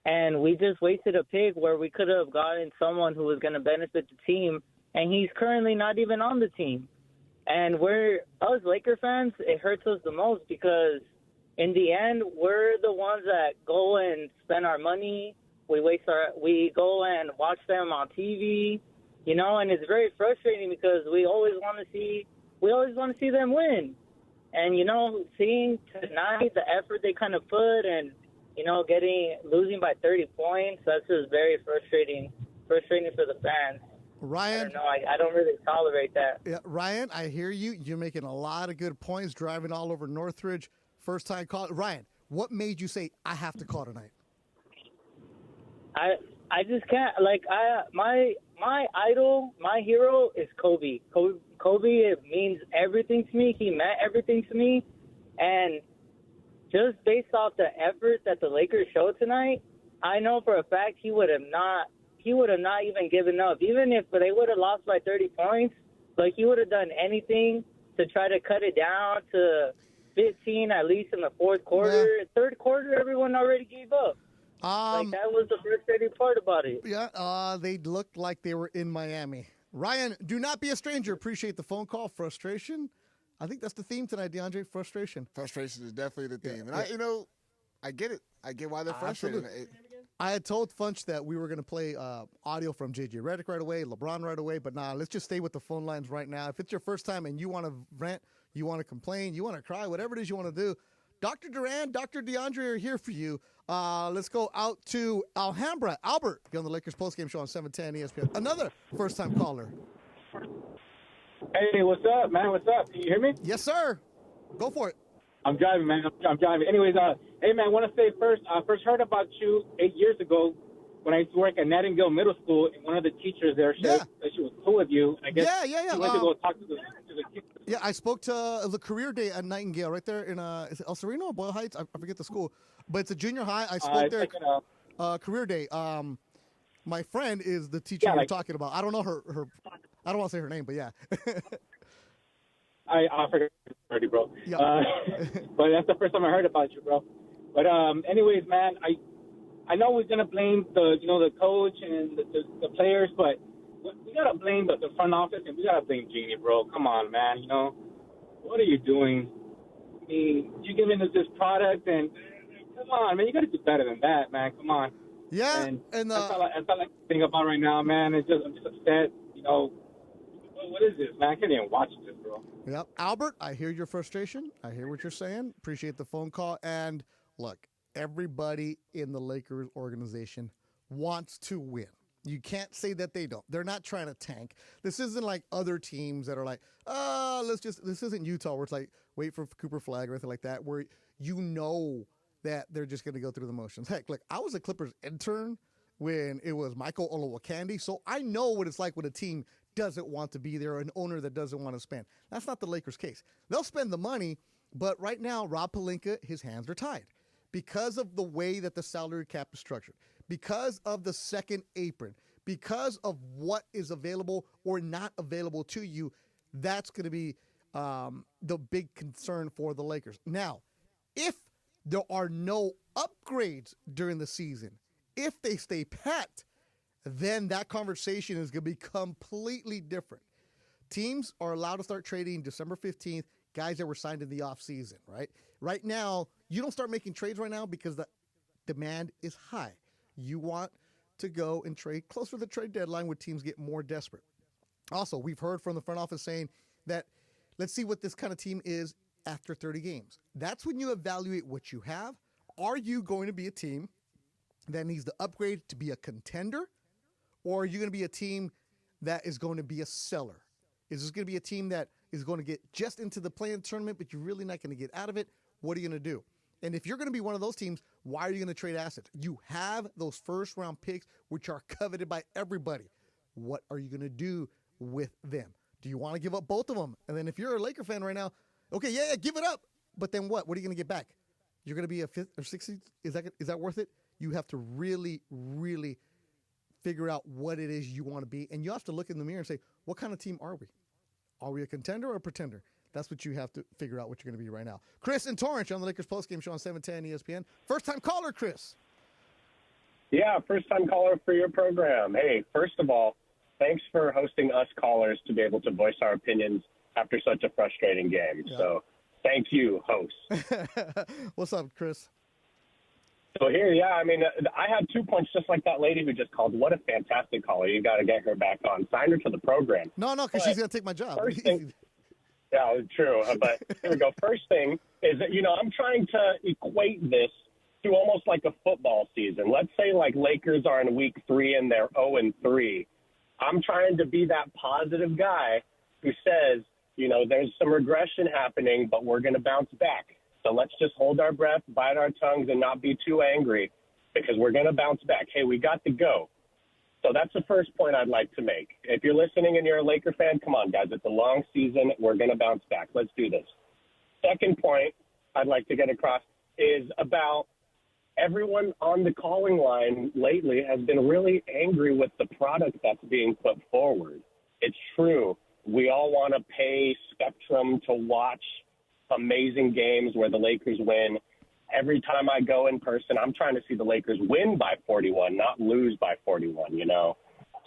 And we just wasted a pick where we could have gotten someone who was going to benefit the team, and he's currently not even on the team. And us Laker fans, it hurts us the most because in the end, we're the ones that go and spend our money. We go and watch them on TV, you know, and it's very frustrating because we always want to see them win. And, you know, seeing tonight the effort they kind of put and, you know, losing by 30 points, that's just very frustrating for the fans. Ryan, I don't know. I don't really tolerate that. Yeah, Ryan, I hear you. You're making a lot of good points, driving all over Northridge. First time call. Ryan, what made you say, I have to call tonight? I just can't. Like, my idol, my hero is Kobe. Kobe, it means everything to me. He meant everything to me. And just based off the effort that the Lakers showed tonight, I know for a fact he would have not even given up. Even if they would have lost by 30 points, like he would have done anything to try to cut it down to 15 at least in the fourth quarter. Yeah. Third quarter, everyone already gave up. That was the frustrating part about it. Yeah, they looked like they were in Miami. Ryan, do not be a stranger. Appreciate the phone call. Frustration. I think that's the theme tonight, DeAndre. Frustration. Frustration is definitely the theme. And I get it. I get why they're frustrated. I had told Funch that we were going to play audio from J.J. Redick right away, LeBron right away, but let's just stay with the phone lines right now. If it's your first time and you want to rant, you want to complain, you want to cry, whatever it is you want to do, Dr. Duran, Dr. DeAndre are here for you. Let's go out to Alhambra. Albert, you're on the Lakers postgame show on 710 ESPN. Another first-time caller. Hey, what's up, man? What's up? Can you hear me? Yes, sir. Go for it. I'm driving, man. I'm driving. Anyways, hey, man, I want to say first, I first heard about you 8 years ago when I used to work at Nightingale Middle School, and one of the teachers there said that she was cool with you. I guess Yeah. she went to go talk to the kids. Yeah, I spoke to the career day at Nightingale right there in is it El Sereno or Boyle Heights? I forget the school, but it's a junior high. I spoke there. Career day. My friend is the teacher you're talking about. I don't know her. I don't want to say her name, but yeah. I forgot already, bro. Yeah. But that's the first time I heard about you, bro. But anyways, man, I know we're gonna blame the coach and the players, but we gotta blame the front office and we gotta blame Jeannie, bro. Come on, man. What are you doing? I mean, you're giving us this product, and come on, man, you gotta do better than that, man. Come on. Yeah, and that's all I can think about right now, man. I'm just upset. What is this, man? I can't even watch this, bro. Yep. Albert, I hear your frustration. I hear what you're saying. Appreciate the phone call. And look, everybody in the Lakers organization wants to win. You can't say that they don't. They're not trying to tank. This isn't like other teams that are like, this isn't Utah where it's like, wait for Cooper Flag or anything like that, where that they're just going to go through the motions. Heck, look, I was a Clippers intern when it was Michael Olowokandi, so I know what it's like when a team doesn't want to be there, or an owner that doesn't want to spend. That's not the Lakers' case. They'll spend the money, but right now, Rob Pelinka, his hands are tied because of the way that the salary cap is structured, because of the second apron, because of what is available or not available to you. That's going to be the big concern for the Lakers. Now, if there are no upgrades during the season, if they stay pat, then that conversation is going to be completely different. Teams are allowed to start trading December 15th, guys that were signed in the offseason, right? Right now, you don't start making trades right now because the demand is high. You want to go and trade closer to the trade deadline where teams get more desperate. Also, we've heard from the front office saying that let's see what this kind of team is after 30 games. That's when you evaluate what you have. Are you going to be a team that needs to upgrade to be a contender? Or are you going to be a team that is going to be a seller? Is this going to be a team that is going to get just into the play-in tournament, but you're really not going to get out of it? What are you going to do? And if you're going to be one of those teams, why are you going to trade assets? You have those first-round picks, which are coveted by everybody. What are you going to do with them? Do you want to give up both of them? And then if you're a Laker fan right now, okay, yeah, give it up. But then what? What are you going to get back? You're going to be a fifth or sixth seed? Is that worth it? You have to really, really figure out what it is you want to be. And you have to look in the mirror and say, what kind of team are we? Are we a contender or a pretender? That's what you have to figure out what you're going to be right now. Chris and Torrance on the Lakers postgame show on 710 ESPN. First-time caller, Chris. Yeah, first-time caller for your program. Hey, first of all, thanks for hosting us callers to be able to voice our opinions after such a frustrating game. Yeah. So thank you, hosts. What's up, Chris? So here, I had 2 points just like that lady who just called. What a fantastic caller. You got to get her back on. Sign her to the program. No, because she's going to take my job. First thing, yeah, true. But here we go. First thing is that, I'm trying to equate this to almost like a football season. Let's say like Lakers are in week 3 and they're 0-3. I'm trying to be that positive guy who says, there's some regression happening, but we're going to bounce back. So let's just hold our breath, bite our tongues, and not be too angry because we're going to bounce back. Hey, we got to go. So that's the first point I'd like to make. If you're listening and you're a Laker fan, come on, guys. It's a long season. We're going to bounce back. Let's do this. Second point I'd like to get across is about everyone on the calling line lately has been really angry with the product that's being put forward. It's true. We all want to pay Spectrum to watch amazing games where the Lakers win. Every time I go in person, I'm trying to see the Lakers win by 41, not lose by 41,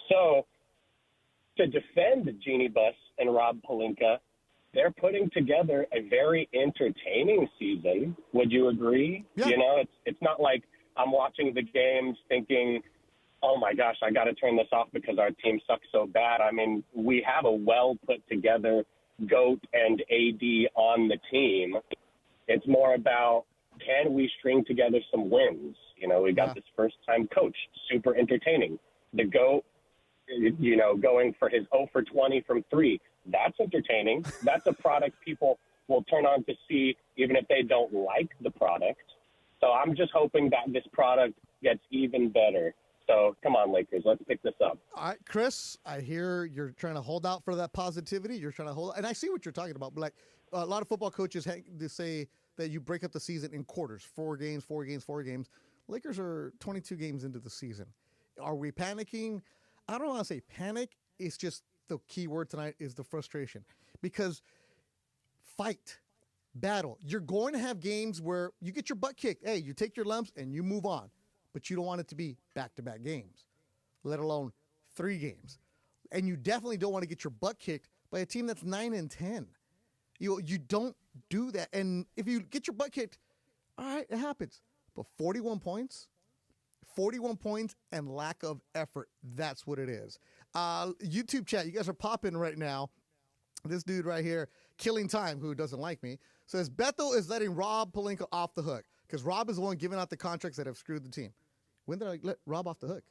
So to defend Jeannie Buss and Rob Pelinka, they're putting together a very entertaining season. Would you agree? Yeah. It's not like I'm watching the games thinking, oh, my gosh, I got to turn this off because our team sucks so bad. I mean, we have a well-put-together GOAT and AD on the team. It's more about, can we string together some wins? You know, we got this first-time coach, super entertaining. The GOAT, you know, going for his 0 for 20 from 3. That's entertaining. That's a product people will turn on to see even if they don't like the product. So I'm just hoping that this product gets even better. So come on, Lakers, let's pick this up. All right, Chris, I hear you're trying to hold out for that positivity. You're trying to hold, and I see what you're talking about. But like a lot of football coaches they say that you break up the season in quarters, 4 games, 4 games, 4 games. Lakers are 22 games into the season. Are we panicking? I don't want to say panic. It's just the key word tonight is the frustration, because fight, battle. You're going to have games where you get your butt kicked. Hey, you take your lumps and you move on, but you don't want it to be back-to-back games, let alone 3 games. And you definitely don't want to get your butt kicked by a team that's 9-10. You don't do that. And if you get your butt kicked, all right, it happens. But 41 points and lack of effort, that's what it is. YouTube chat, you guys are popping right now. This dude right here, Killing Time, who doesn't like me, says Beto is letting Rob Pelinka off the hook because Rob is the one giving out the contracts that have screwed the team. When did I let Rob off the hook?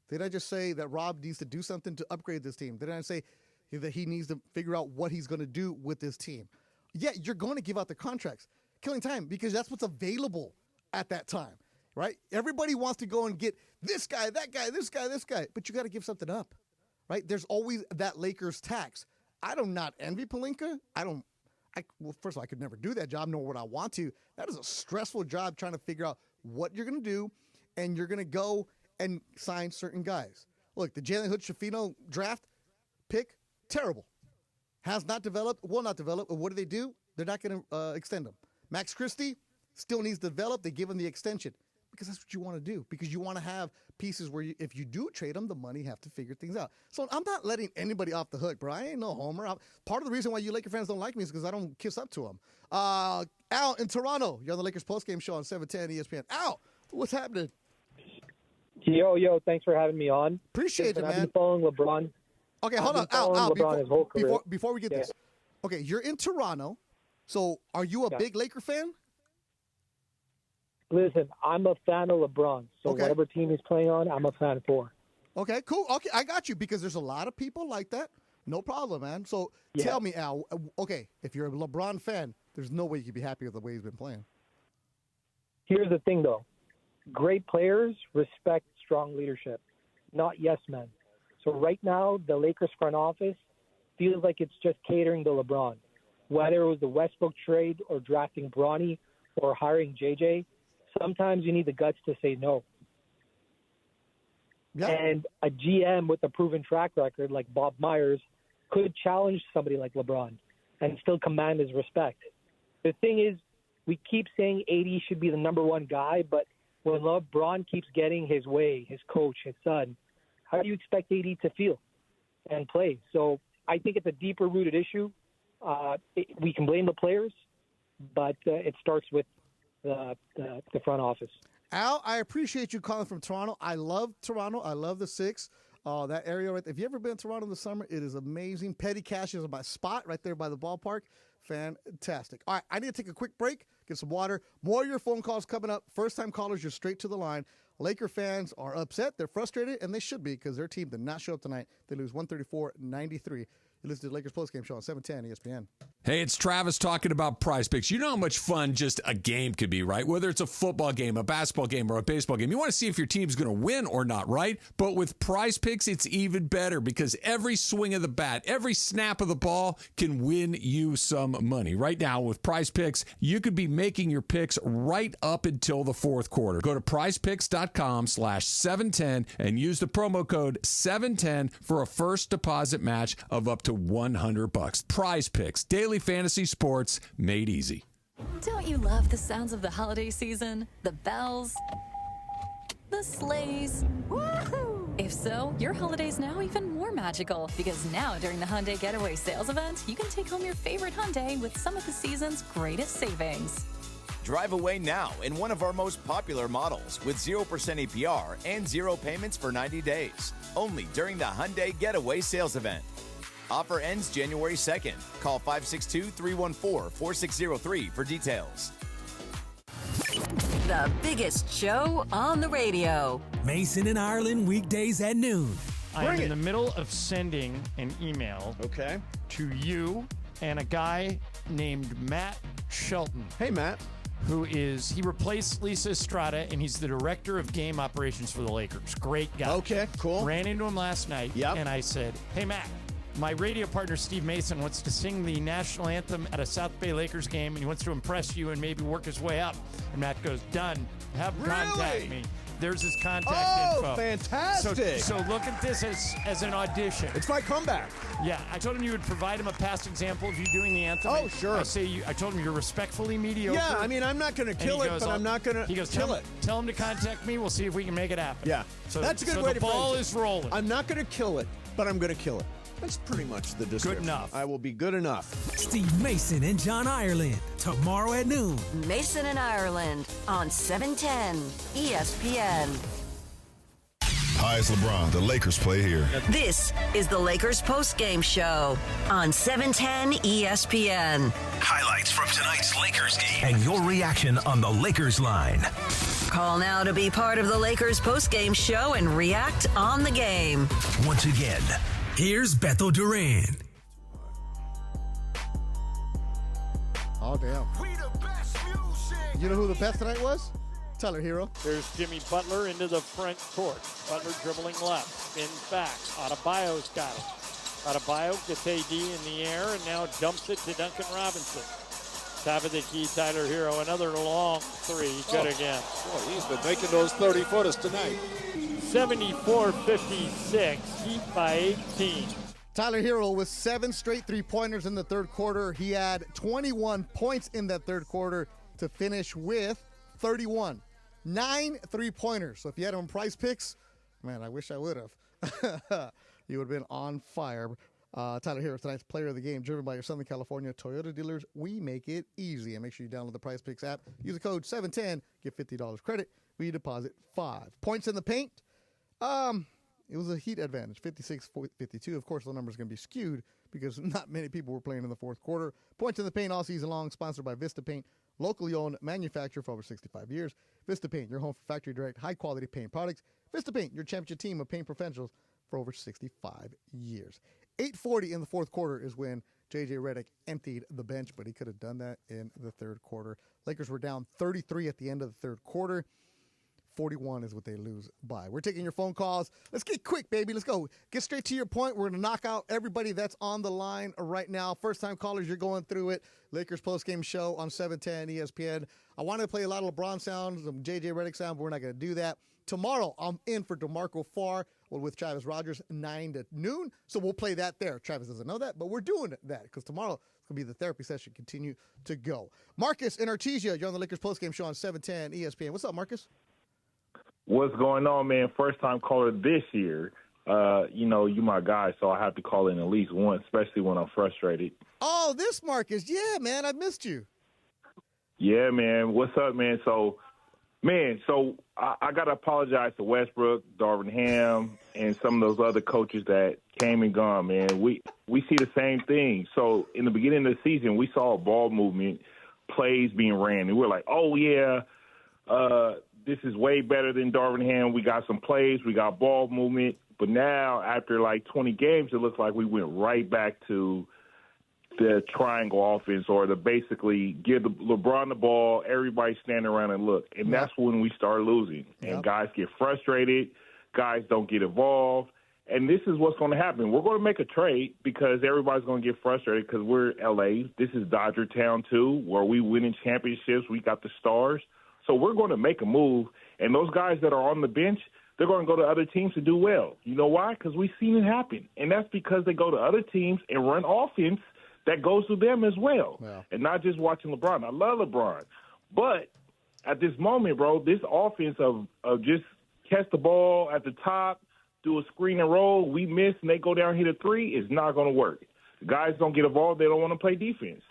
Did I just say that Rob needs to do something to upgrade this team? Did I say that he needs to figure out what he's going to do with this team? Yeah, you're going to give out the contracts. Killing Time, because that's what's available at that time, right? Everybody wants to go and get this guy, that guy, this guy, this guy, but you got to give something up, right? There's always that Lakers tax. I do not envy Pelinka. Well, first of all, I could never do that job, nor would I want to. That is a stressful job trying to figure out what you're going to do, and you're going to go and sign certain guys. Look, the Jalen Hood-Schifino draft pick, terrible. Has not developed, will not develop. What do they do? They're not going to extend him. Max Christie still needs to develop. They give him the extension because that's what you want to do, because you want to have pieces where if you do trade them, the money have to figure things out. So I'm not letting anybody off the hook, bro. I ain't no homer. Part of the reason why you Laker fans don't like me is because I don't kiss up to them. Al in Toronto, you're on the Lakers postgame show on 710 ESPN. Al, what's happening? Yo, thanks for having me on. Appreciate it, man. I've been following LeBron. Okay, hold on. Al, his whole career. before we get this. Okay, you're in Toronto. So are you a big Laker fan? Listen, I'm a fan of LeBron. So whatever team he's playing on, I'm a fan for. Okay, cool. Okay, I got you, because there's a lot of people like that. No problem, man. So tell me, Al, okay, if you're a LeBron fan, there's no way you could be happy with the way he's been playing. Here's the thing, though. Great players respect strong leadership, not yes men. So right now, the Lakers front office feels like it's just catering to LeBron. Whether it was the Westbrook trade or drafting Bronny or hiring JJ, sometimes you need the guts to say no. Yeah. And a GM with a proven track record like Bob Myers could challenge somebody like LeBron and still command his respect. The thing is, we keep saying AD should be the number one guy, but when LeBron keeps getting his way, his coach, his son, how do you expect AD to feel and play? So I think it's a deeper-rooted issue. We can blame the players, but it starts with the front office. Al, I appreciate you calling from Toronto. I love Toronto. I love the Six. That area right there. If you ever been to Toronto in the summer, it is amazing. Petty Cash is my spot right there by the ballpark. Fantastic. All right, I need to take a quick break, get some water. More of your phone calls coming up. First-time callers, you're straight to the line. Laker fans are upset. They're frustrated, and they should be, because their team did not show up tonight. They lose 134-93. You listen to the Lakers postgame show on 710 ESPN. Hey, it's Travis talking about Prize Picks. You know how much fun just a game could be, right? Whether it's a football game, a basketball game, or a baseball game. You want to see if your team's going to win or not, right? But with Prize Picks, it's even better, because every swing of the bat, every snap of the ball can win you some money. Right now, with Prize Picks, you could be making your picks right up until the fourth quarter. Go to prizepicks.com/710 and use the promo code 710 for a first deposit match of up to $100. Prize Picks, daily fantasy sports made easy. Don't you love the sounds of the holiday season? The bells, the sleighs. Woohoo! If so, your holiday's now even more magical, because now during the Hyundai Getaway Sales Event, you can take home your favorite Hyundai with some of the season's greatest savings. Drive away now in one of our most popular models with 0% APR and 0 payments for 90 days. Only during the Hyundai Getaway Sales Event. Offer ends January 2nd. Call 562-314-4603 for details. The biggest show on the radio. Mason and Ireland weekdays at noon. I'm in the middle of sending an email to you and a guy named Matt Shelton. Hey, Matt. He replaced Lisa Estrada, and he's the director of game operations for the Lakers. Great guy. Okay, cool. Ran into him last night, and I said, hey, Matt, my radio partner, Steve Mason, wants to sing the national anthem at a South Bay Lakers game, and he wants to impress you and maybe work his way up. And Matt goes, done. Have him contact me. There's his contact info. Oh, fantastic. So look at this as an audition. It's my comeback. Yeah, I told him you would provide him a past example of you doing the anthem. Oh, sure. I told him you're respectfully mediocre. Yeah, I mean, I'm not going to kill it, but I'm not going to kill it. Tell him to contact me. We'll see if we can make it happen. Yeah, so that's a good way to phrase it. The ball it. is rolling. I'm not going to kill it, but I'm going to kill it. That's pretty much the description. Good enough. I will be good enough. Steve Mason and John Ireland, tomorrow at noon. Mason and Ireland on 710 ESPN. Hi, it's LeBron. The Lakers play here. This is the Lakers postgame show on 710 ESPN. Highlights from tonight's Lakers game. And your reaction on the Lakers line. Call now to be part of the Lakers postgame show and react on the game. Once again, here's Beto Duran. Oh, damn. You know who the best tonight was? Tyler Hero. There's Jimmy Butler into the front court. Butler dribbling left, spins back. Adebayo's got it. Adebayo gets AD in the air and now dumps it to Duncan Robinson. Top of the key, Tyler Hero. Another long three. Good again. Boy, he's been making those 30-footers tonight. 74-56. Heat by 18. Tyler Hero with 7 straight three-pointers in the third quarter. He had 21 points in that third quarter to finish with 31. 9 three-pointers. So if you had him on Prize Picks, man, I wish I would have. You would have been on fire. Tyler Hero, tonight's player of the game, driven by your Southern California Toyota dealers. We make it easy. And make sure you download the Prize Picks app. Use the code 710. Get $50 credit when you deposit 5 points in the paint. It was a Heat advantage, 56-52. Of course, the number is going to be skewed because not many people were playing in the fourth quarter. Points in the paint all season long, sponsored by Vista Paint, locally owned manufacturer for over 65 years. Vista Paint, your home for factory direct, high-quality paint products. Vista Paint, your championship team of paint professionals for over 65 years. 8:40 in the fourth quarter is when J.J. Redick emptied the bench, but he could have done that in the third quarter. Lakers were down 33 at the end of the third quarter. 41 is what they lose by. We're taking your phone calls. Let's get quick, baby. Let's go. Get straight to your point. We're going to knock out everybody that's on the line right now. First-time callers, you're going through it. Lakers postgame show on 710 ESPN. I wanted to play a lot of LeBron sounds, some J.J. Redick sound, but we're not going to do that. Tomorrow, I'm in for DeMarco Farr with Travis Rogers, 9 to noon. So we'll play that there. Travis doesn't know that, but we're doing that because tomorrow it's going to be the therapy session continue to go. Marcus in Artesia, you're on the Lakers postgame show on 710 ESPN. What's up, Marcus? What's going on, man? First-time caller this year. You my guy, so I have to call in at least once, especially when I'm frustrated. Oh, this Marcus. Yeah, man, I missed you. Yeah, man. What's up, man? So I got to apologize to Westbrook, Darvin Ham, and some of those other coaches that came and gone, man. We see the same thing. So in the beginning of the season, we saw a ball movement, plays being ran, and we're like, oh, yeah, this is way better than Darvin Ham. We got some plays. We got ball movement. But now, after like 20 games, it looks like we went right back to the triangle offense, or to basically give LeBron the ball, everybody stand around and look. And that's when we start losing. And guys get frustrated. Guys don't get involved. And this is what's going to happen. We're going to make a trade because everybody's going to get frustrated because we're L.A. This is Dodger Town, too, where we winning championships. We got the stars. So we're going to make a move. And those guys that are on the bench, they're going to go to other teams to do well. You know why? Because we've seen it happen. And that's because they go to other teams and run offense that goes to them as well. And not just watching LeBron. I love LeBron. But at this moment, bro, this offense of just catch the ball at the top, do a screen and roll, we miss, and they go down, hit a three, is not going to work. The guys don't get involved. They don't want to play defense.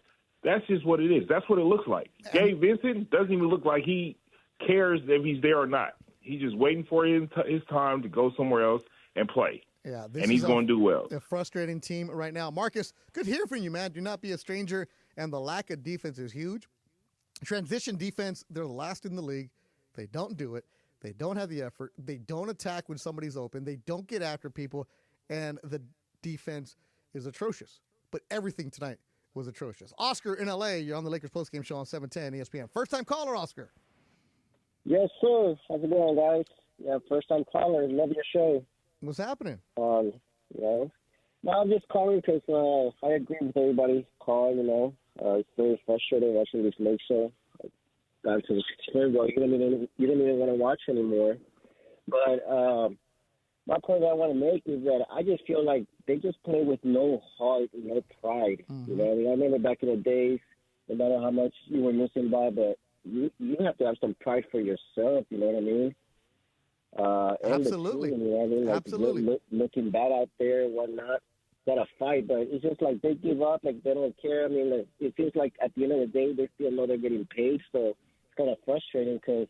That's just what it is. That's what it looks like. Gabe Vincent doesn't even look like he cares if he's there or not. He's just waiting for his time to go somewhere else and play. Yeah, and he's going to do well. A frustrating team right now. Marcus, good hearing from you, man. Do not be a stranger, and the lack of defense is huge. Transition defense, they're the last in the league. They don't do it. They don't have the effort. They don't attack when somebody's open. They don't get after people, and the defense is atrocious. But everything tonight was atrocious. Oscar in L.A., you're on the Lakers postgame show on 710 ESPN. First-time caller, Oscar. Yes, sir. How's it going, guys? Yeah, first-time caller. Love your show. What's happening? You know, no, I'm just calling because I agree with everybody's call. You know, it's very frustrating watching this Lake show. Got to the point where you don't even want to watch anymore. But my point that I want to make is that I just feel like they just play with no heart and no pride. You know, I mean, I remember back in the days, no matter how much you were missing by, but you have to have some pride for yourself. You know what I mean? Absolutely. The team, you know what I mean? Like, Absolutely. Looking bad out there and whatnot. Got to fight, but it's just like they give up, like they don't care. I mean, like, it feels like at the end of the day, they still know they're getting paid, so it's kind of frustrating because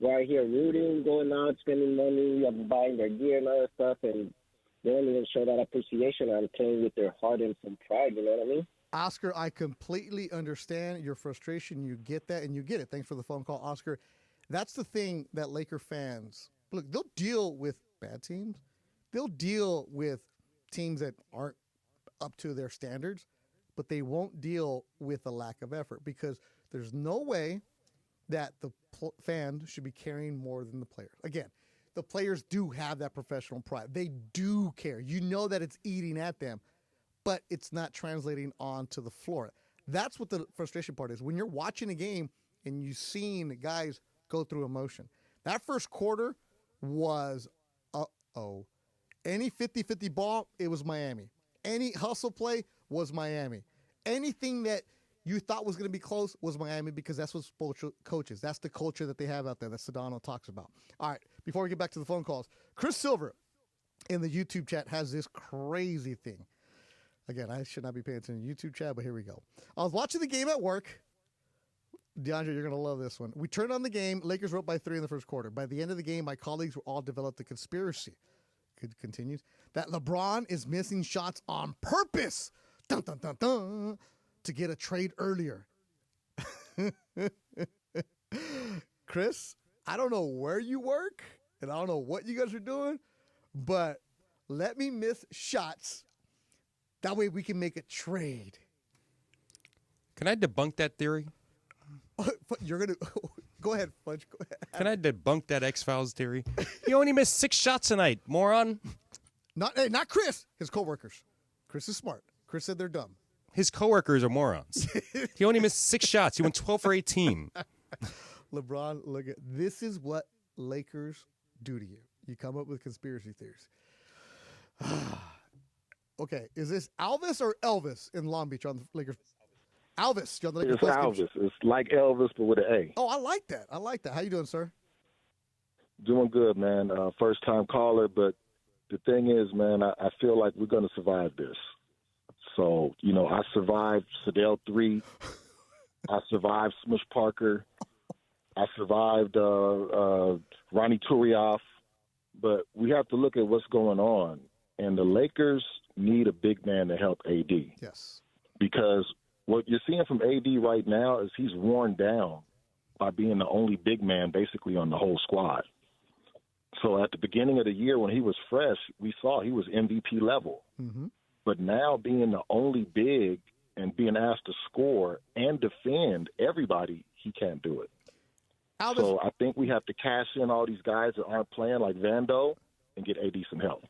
we're out here rooting, going out, spending money, buying their gear and other stuff, and they don't even show that appreciation on playing with their heart and some pride, you know what I mean? Oscar, I completely understand your frustration. You get that, and you get it. Thanks for the phone call, Oscar. That's the thing that Laker fans, look, they'll deal with bad teams. They'll deal with teams that aren't up to their standards, but they won't deal with a lack of effort because there's no way that the fan should be caring more than the players. Again, the players do have that professional pride. They do care. You know that it's eating at them, but it's not translating onto the floor. That's what the frustration part is. When you're watching a game and you've seen guys go through emotion. That first quarter was, any 50-50 ball, it was Miami. Any hustle play was Miami. Anything that you thought was going to be close was Miami because that's what sports coaches. That's the culture that they have out there that Sedano talks about. All right, before we get back to the phone calls, Chris Silver in the YouTube chat has this crazy thing. Again, I should not be paying attention to YouTube chat, but here we go. I was watching the game at work. DeAndre, you're going to love this one. We turned on the game. Lakers were up by 3 in the first quarter. By the end of the game, my colleagues were all developed a conspiracy. It continues. That LeBron is missing shots on purpose. Dun, dun, dun, dun, to get a trade earlier. Chris, I don't know where you work, and I don't know what you guys are doing, but let me miss shots. That way we can make a trade. Can I debunk that theory? You're going to... Go ahead, Fudge. Go ahead. Can I debunk that X-Files theory? He only missed 6 shots tonight, moron. Not Chris. His coworkers. Chris is smart. Chris said they're dumb. His coworkers are morons. He only missed 6 shots. He went 12 for 18. LeBron, look at this is what Lakers do to you. You come up with conspiracy theories. Okay, is this Alvis or Elvis in Long Beach on the Lakers? Alvis, you're on the Lakers. It's Alvis. It's like Elvis, but with an A. Oh, I like that. I like that. How you doing, sir? Doing good, man. First-time caller, but the thing is, man, I feel like we're going to survive this. So, you know, I survived Sedell 3. I survived Smush Parker. I survived Ronnie Turioff. But we have to look at what's going on. And the Lakers need a big man to help AD. Yes. Because what you're seeing from AD right now is he's worn down by being the only big man basically on the whole squad. So at the beginning of the year when he was fresh, we saw he was MVP level. Mm-hmm. But now being the only big and being asked to score and defend everybody, he can't do it. Alvis, so I think we have to cash in all these guys that aren't playing like Vando and get AD some help.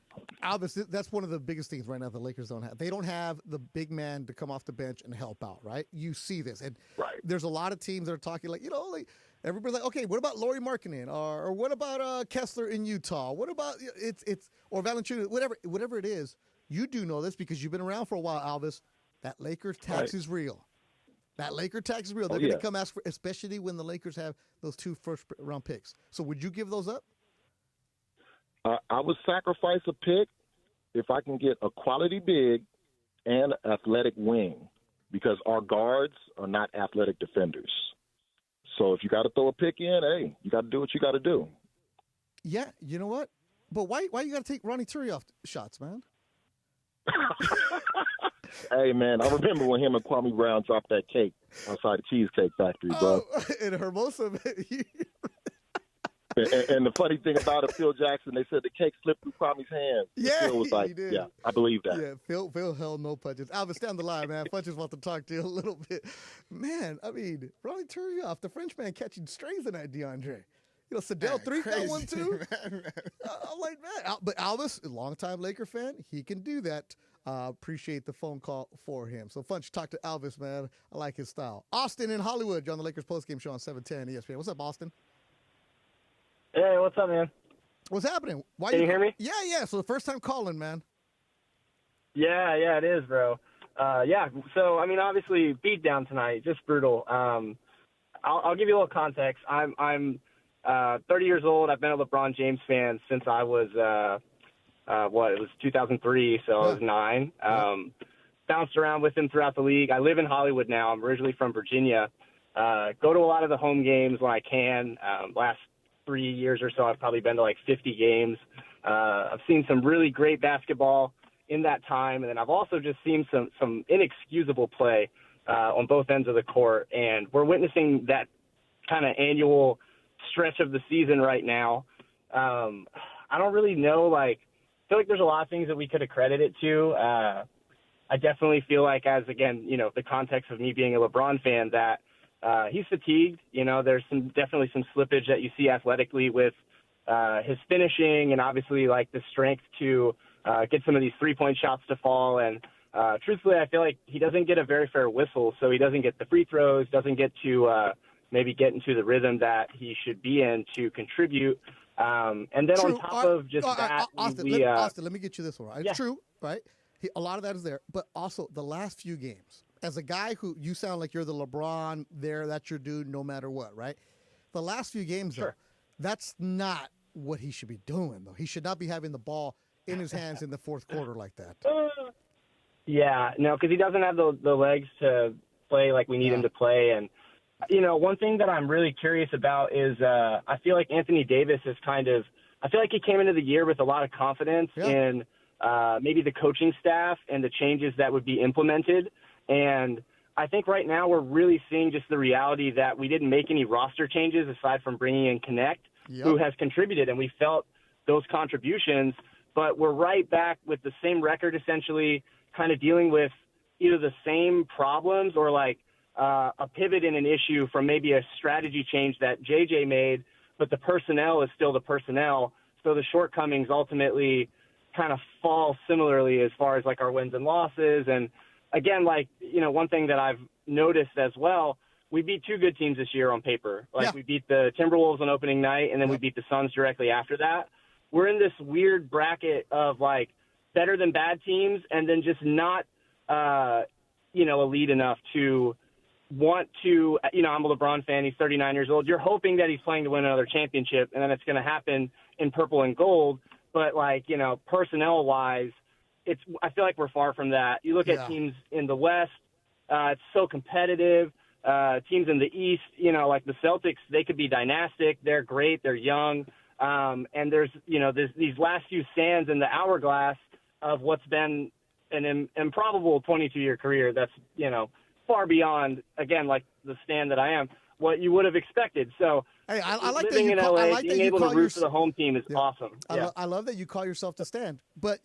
Alvis, that's one of the biggest things right now the Lakers don't have. They don't have the big man to come off the bench and help out, right? You see this. And there's a lot of teams that are talking like, you know, like everybody's like, okay, what about Lauri Markkanen? Or what about Kessler in Utah? What about or Valanciunas, whatever it is. You do know this because you've been around for a while, Alvis. That Lakers tax is real. That Laker tax is real. They're going to come ask for, especially when the Lakers have those 2 first-round picks. So would you give those up? I would sacrifice a pick if I can get a quality big and athletic wing because our guards are not athletic defenders. So if you got to throw a pick in, hey, you got to do what you got to do. Yeah, you know what? But why you got to take Ronnie Turioff shots, man? Hey, man, I remember when him and Kwame Brown dropped that cake outside the Cheesecake Factory, bro. In Hermosa. And the funny thing about it, Phil Jackson, they said the cake slipped through Kwme's hands. Yeah, Phil was like, he did. yeah, I believe that. Yeah, Phil held no punches. Alvin, stay on the line, man. Punches want to talk to you a little bit. Man, I mean, Ronnie Turioff, the Frenchman catching strays in that DeAndre. You know, Sedell 3 got one too. I'm like, man. But Alvis, a longtime Laker fan, he can do that. Appreciate the phone call for him. So Funch, talk to Alvis, man. I like his style. Austin in Hollywood, you're on the Lakers postgame show on 710 ESPN. What's up, Austin? Hey, what's up, man? What's happening? Why Can you hear me? Yeah. So the first time calling, man. Yeah, it is, bro. Yeah. So I mean, obviously, beat down tonight, just brutal. I'll give you a little context. I'm 30 years old. I've been a LeBron James fan since I was it was 2003, so I was 9. Bounced around with him throughout the league. I live in Hollywood now. I'm originally from Virginia. Go to a lot of the home games when I can. Last 3 years or so, I've probably been to like 50 games. I've seen some really great basketball in that time, and then I've also just seen some inexcusable play on both ends of the court, and we're witnessing that kind of annual stretch of the season right now. I don't really know, I feel like there's a lot of things that we could accredit it to. I definitely feel like, as, again, the context of me being a LeBron fan, that he's fatigued. There's definitely some slippage that you see athletically with his finishing, and obviously the strength to get some of these 3-point shots to fall. And truthfully, I feel like he doesn't get a very fair whistle, so he doesn't get the free throws, doesn't get to maybe get into the rhythm that he should be in to contribute. And then on top of just that, Austin, let me get you this one. Right? It's true, right? A lot of that is there, but also the last few games. As a guy who you sound like you're the LeBron there, that's your dude no matter what, right? The last few games, though, that's not what he should be doing, though. He should not be having the ball in his hands in the fourth quarter like that. Yeah, no, because he doesn't have the legs to play like we need him to play. And, one thing that I'm really curious about is I feel like Anthony Davis is I feel like he came into the year with a lot of confidence in maybe the coaching staff and the changes that would be implemented. And I think right now we're really seeing just the reality that we didn't make any roster changes aside from bringing in Connect, who has contributed, and we felt those contributions. But we're right back with the same record, essentially, kind of dealing with either the same problems or a pivot in an issue from maybe a strategy change that JJ made, but the personnel is still the personnel. So the shortcomings ultimately kind of fall similarly as far as our wins and losses. And again, one thing that I've noticed as well, we beat 2 good teams this year on paper. We beat the Timberwolves on opening night, and then we beat the Suns directly after that. We're in this weird bracket of better than bad teams, and then just not, elite enough to want to, I'm a LeBron fan. He's 39 years old. You're hoping that he's playing to win another championship, and then it's going to happen in purple and gold. But personnel wise, I feel like we're far from that. You look at teams in the West, it's so competitive. Teams in the East, like the Celtics, they could be dynastic. They're great. They're young. And there's these last few sands in the hourglass of what's been an improbable 22-year career. That's, far beyond, again, the stand that I am, what you would have expected. So hey, I like living that in LA, being able to root for the home team is awesome. I love that you call yourself the stand, but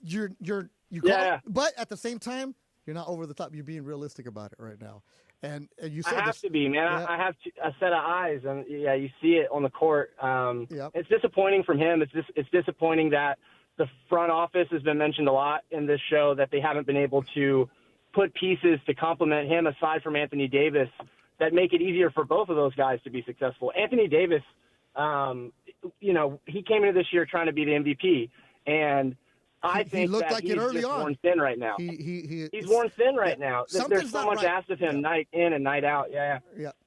but at the same time, you're not over the top. You're being realistic about it right now. And you said I have to be, man. Yeah. I have a set of eyes, and you see it on the court. It's disappointing from him. It's disappointing that the front office has been mentioned a lot in this show, that they haven't been able to put pieces to complement him aside from Anthony Davis that make it easier for both of those guys to be successful. Anthony Davis, he came into this year trying to be the MVP, and I think looked that like he's it early just on. worn thin right now. He's worn thin right now. There's so much asked of him night in and night out. Yeah.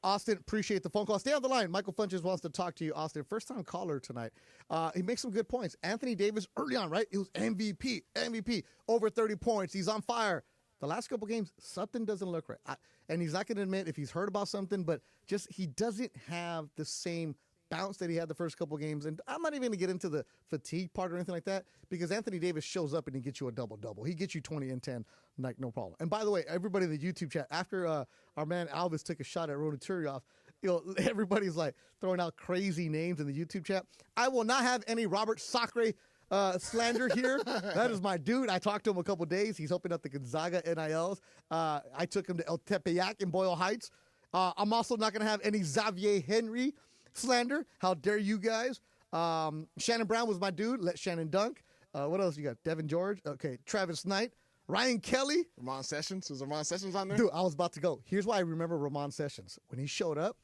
Austin, appreciate the phone call. Stay on the line. Michael Funches wants to talk to you, Austin. First-time caller tonight. He makes some good points. Anthony Davis early on, right? It was MVP, over 30 points. He's on fire. The last couple games, something doesn't look right. And he's not going to admit if he's heard about something, but just he doesn't have the same bounce that he had the first couple games. And I'm not even going to get into the fatigue part or anything like that, because Anthony Davis shows up and he gets you a double-double. He gets you 20 and 10, no problem. And by the way, everybody in the YouTube chat, after our man Alvis took a shot at Ronnie Turioff, everybody's like throwing out crazy names in the YouTube chat. I will not have any Robert Sacre slander here. That is my dude. I talked to him a couple days. He's helping out the Gonzaga NILs. I took him to El Tepeyac in Boyle Heights. I'm also not going to have any Xavier Henry slander. How dare you guys? Shannon Brown was my dude. Let Shannon dunk. What else you got? Devin George. Okay. Travis Knight. Ryan Kelly. Ramon Sessions. Was Ramon Sessions on there? Dude, I was about to go. Here's why I remember Ramon Sessions. When he showed up,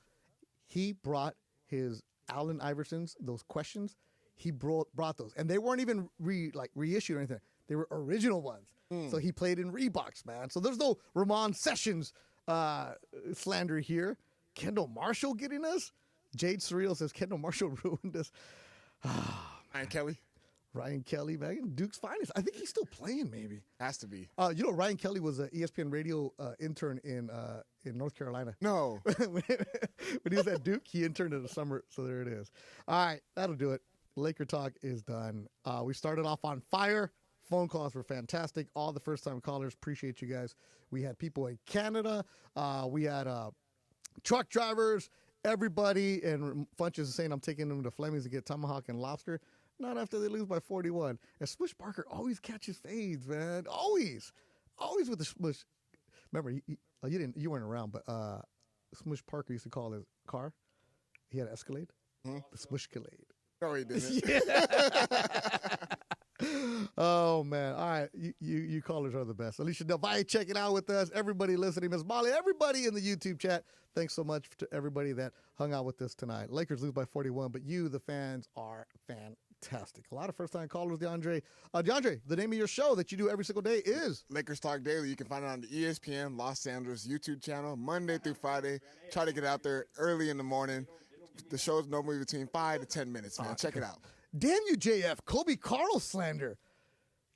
he brought his Allen Iverson's, those questions. He brought those. And they weren't even reissued or anything. They were original ones. So he played in Reeboks, man. So there's no Ramon Sessions slander here. Kendall Marshall getting us? Jade Surreal says Kendall Marshall ruined us. Ryan Kelly. Ryan Kelly, man. Duke's finest. I think he's still playing, maybe. Has to be. Ryan Kelly was an ESPN radio intern in North Carolina. No. When he was at Duke, he interned in the summer, so there it is. All right, that'll do it. Laker Talk is done. We started off on fire. Phone calls were fantastic. All the first-time callers, appreciate you guys. We had people in Canada. We had truck drivers, everybody. And Funch is saying I'm taking them to Fleming's to get tomahawk and lobster. Not after they lose by 41. And Smush Parker always catches fades, man. Always with the Smush. Remember, you weren't around, but Smush Parker used to call his car. He had an Escalade. The Smushcalade. No, he didn't. Oh man! All right, you callers are the best. Alicia Delvalle checking out with us. Everybody listening, Miss Molly, everybody in the YouTube chat. Thanks so much to everybody that hung out with us tonight. Lakers lose by 41, but you, the fans, are fantastic. A lot of first-time callers, DeAndre. DeAndre, the name of your show that you do every single day is Lakers Talk Daily. You can find it on the ESPN Los Angeles YouTube channel, Monday through Friday. Try to get out there early in the morning. The show's normally between 5 to 10 minutes, man. Check it out. Damn you, JF. Kobe Carl slander.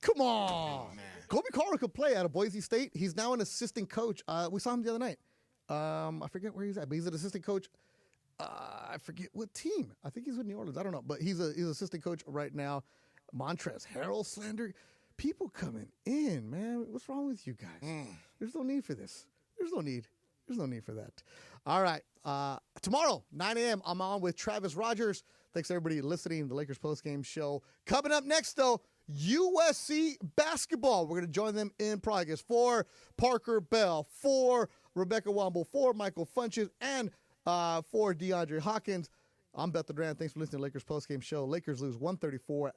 Come on. Man. Kobe Carl could play out of Boise State. He's now an assistant coach. We saw him the other night. I forget where he's at, but he's an assistant coach. I forget what team. I think he's with New Orleans. I don't know, but he's an assistant coach right now. Montrezl Harrell slander. People coming in, man. What's wrong with you guys? There's no need for this. There's no need for that. All right. Tomorrow, 9 a.m., I'm on with Travis Rogers. Thanks, everybody, listening to the Lakers postgame show. Coming up next, though, USC basketball. We're going to join them in progress for Parker Bell, for Rebecca Womble, for Michael Funches, and for DeAndre Hawkins. I'm Beth Duran. Thanks for listening to the Lakers postgame show. Lakers lose 134-90.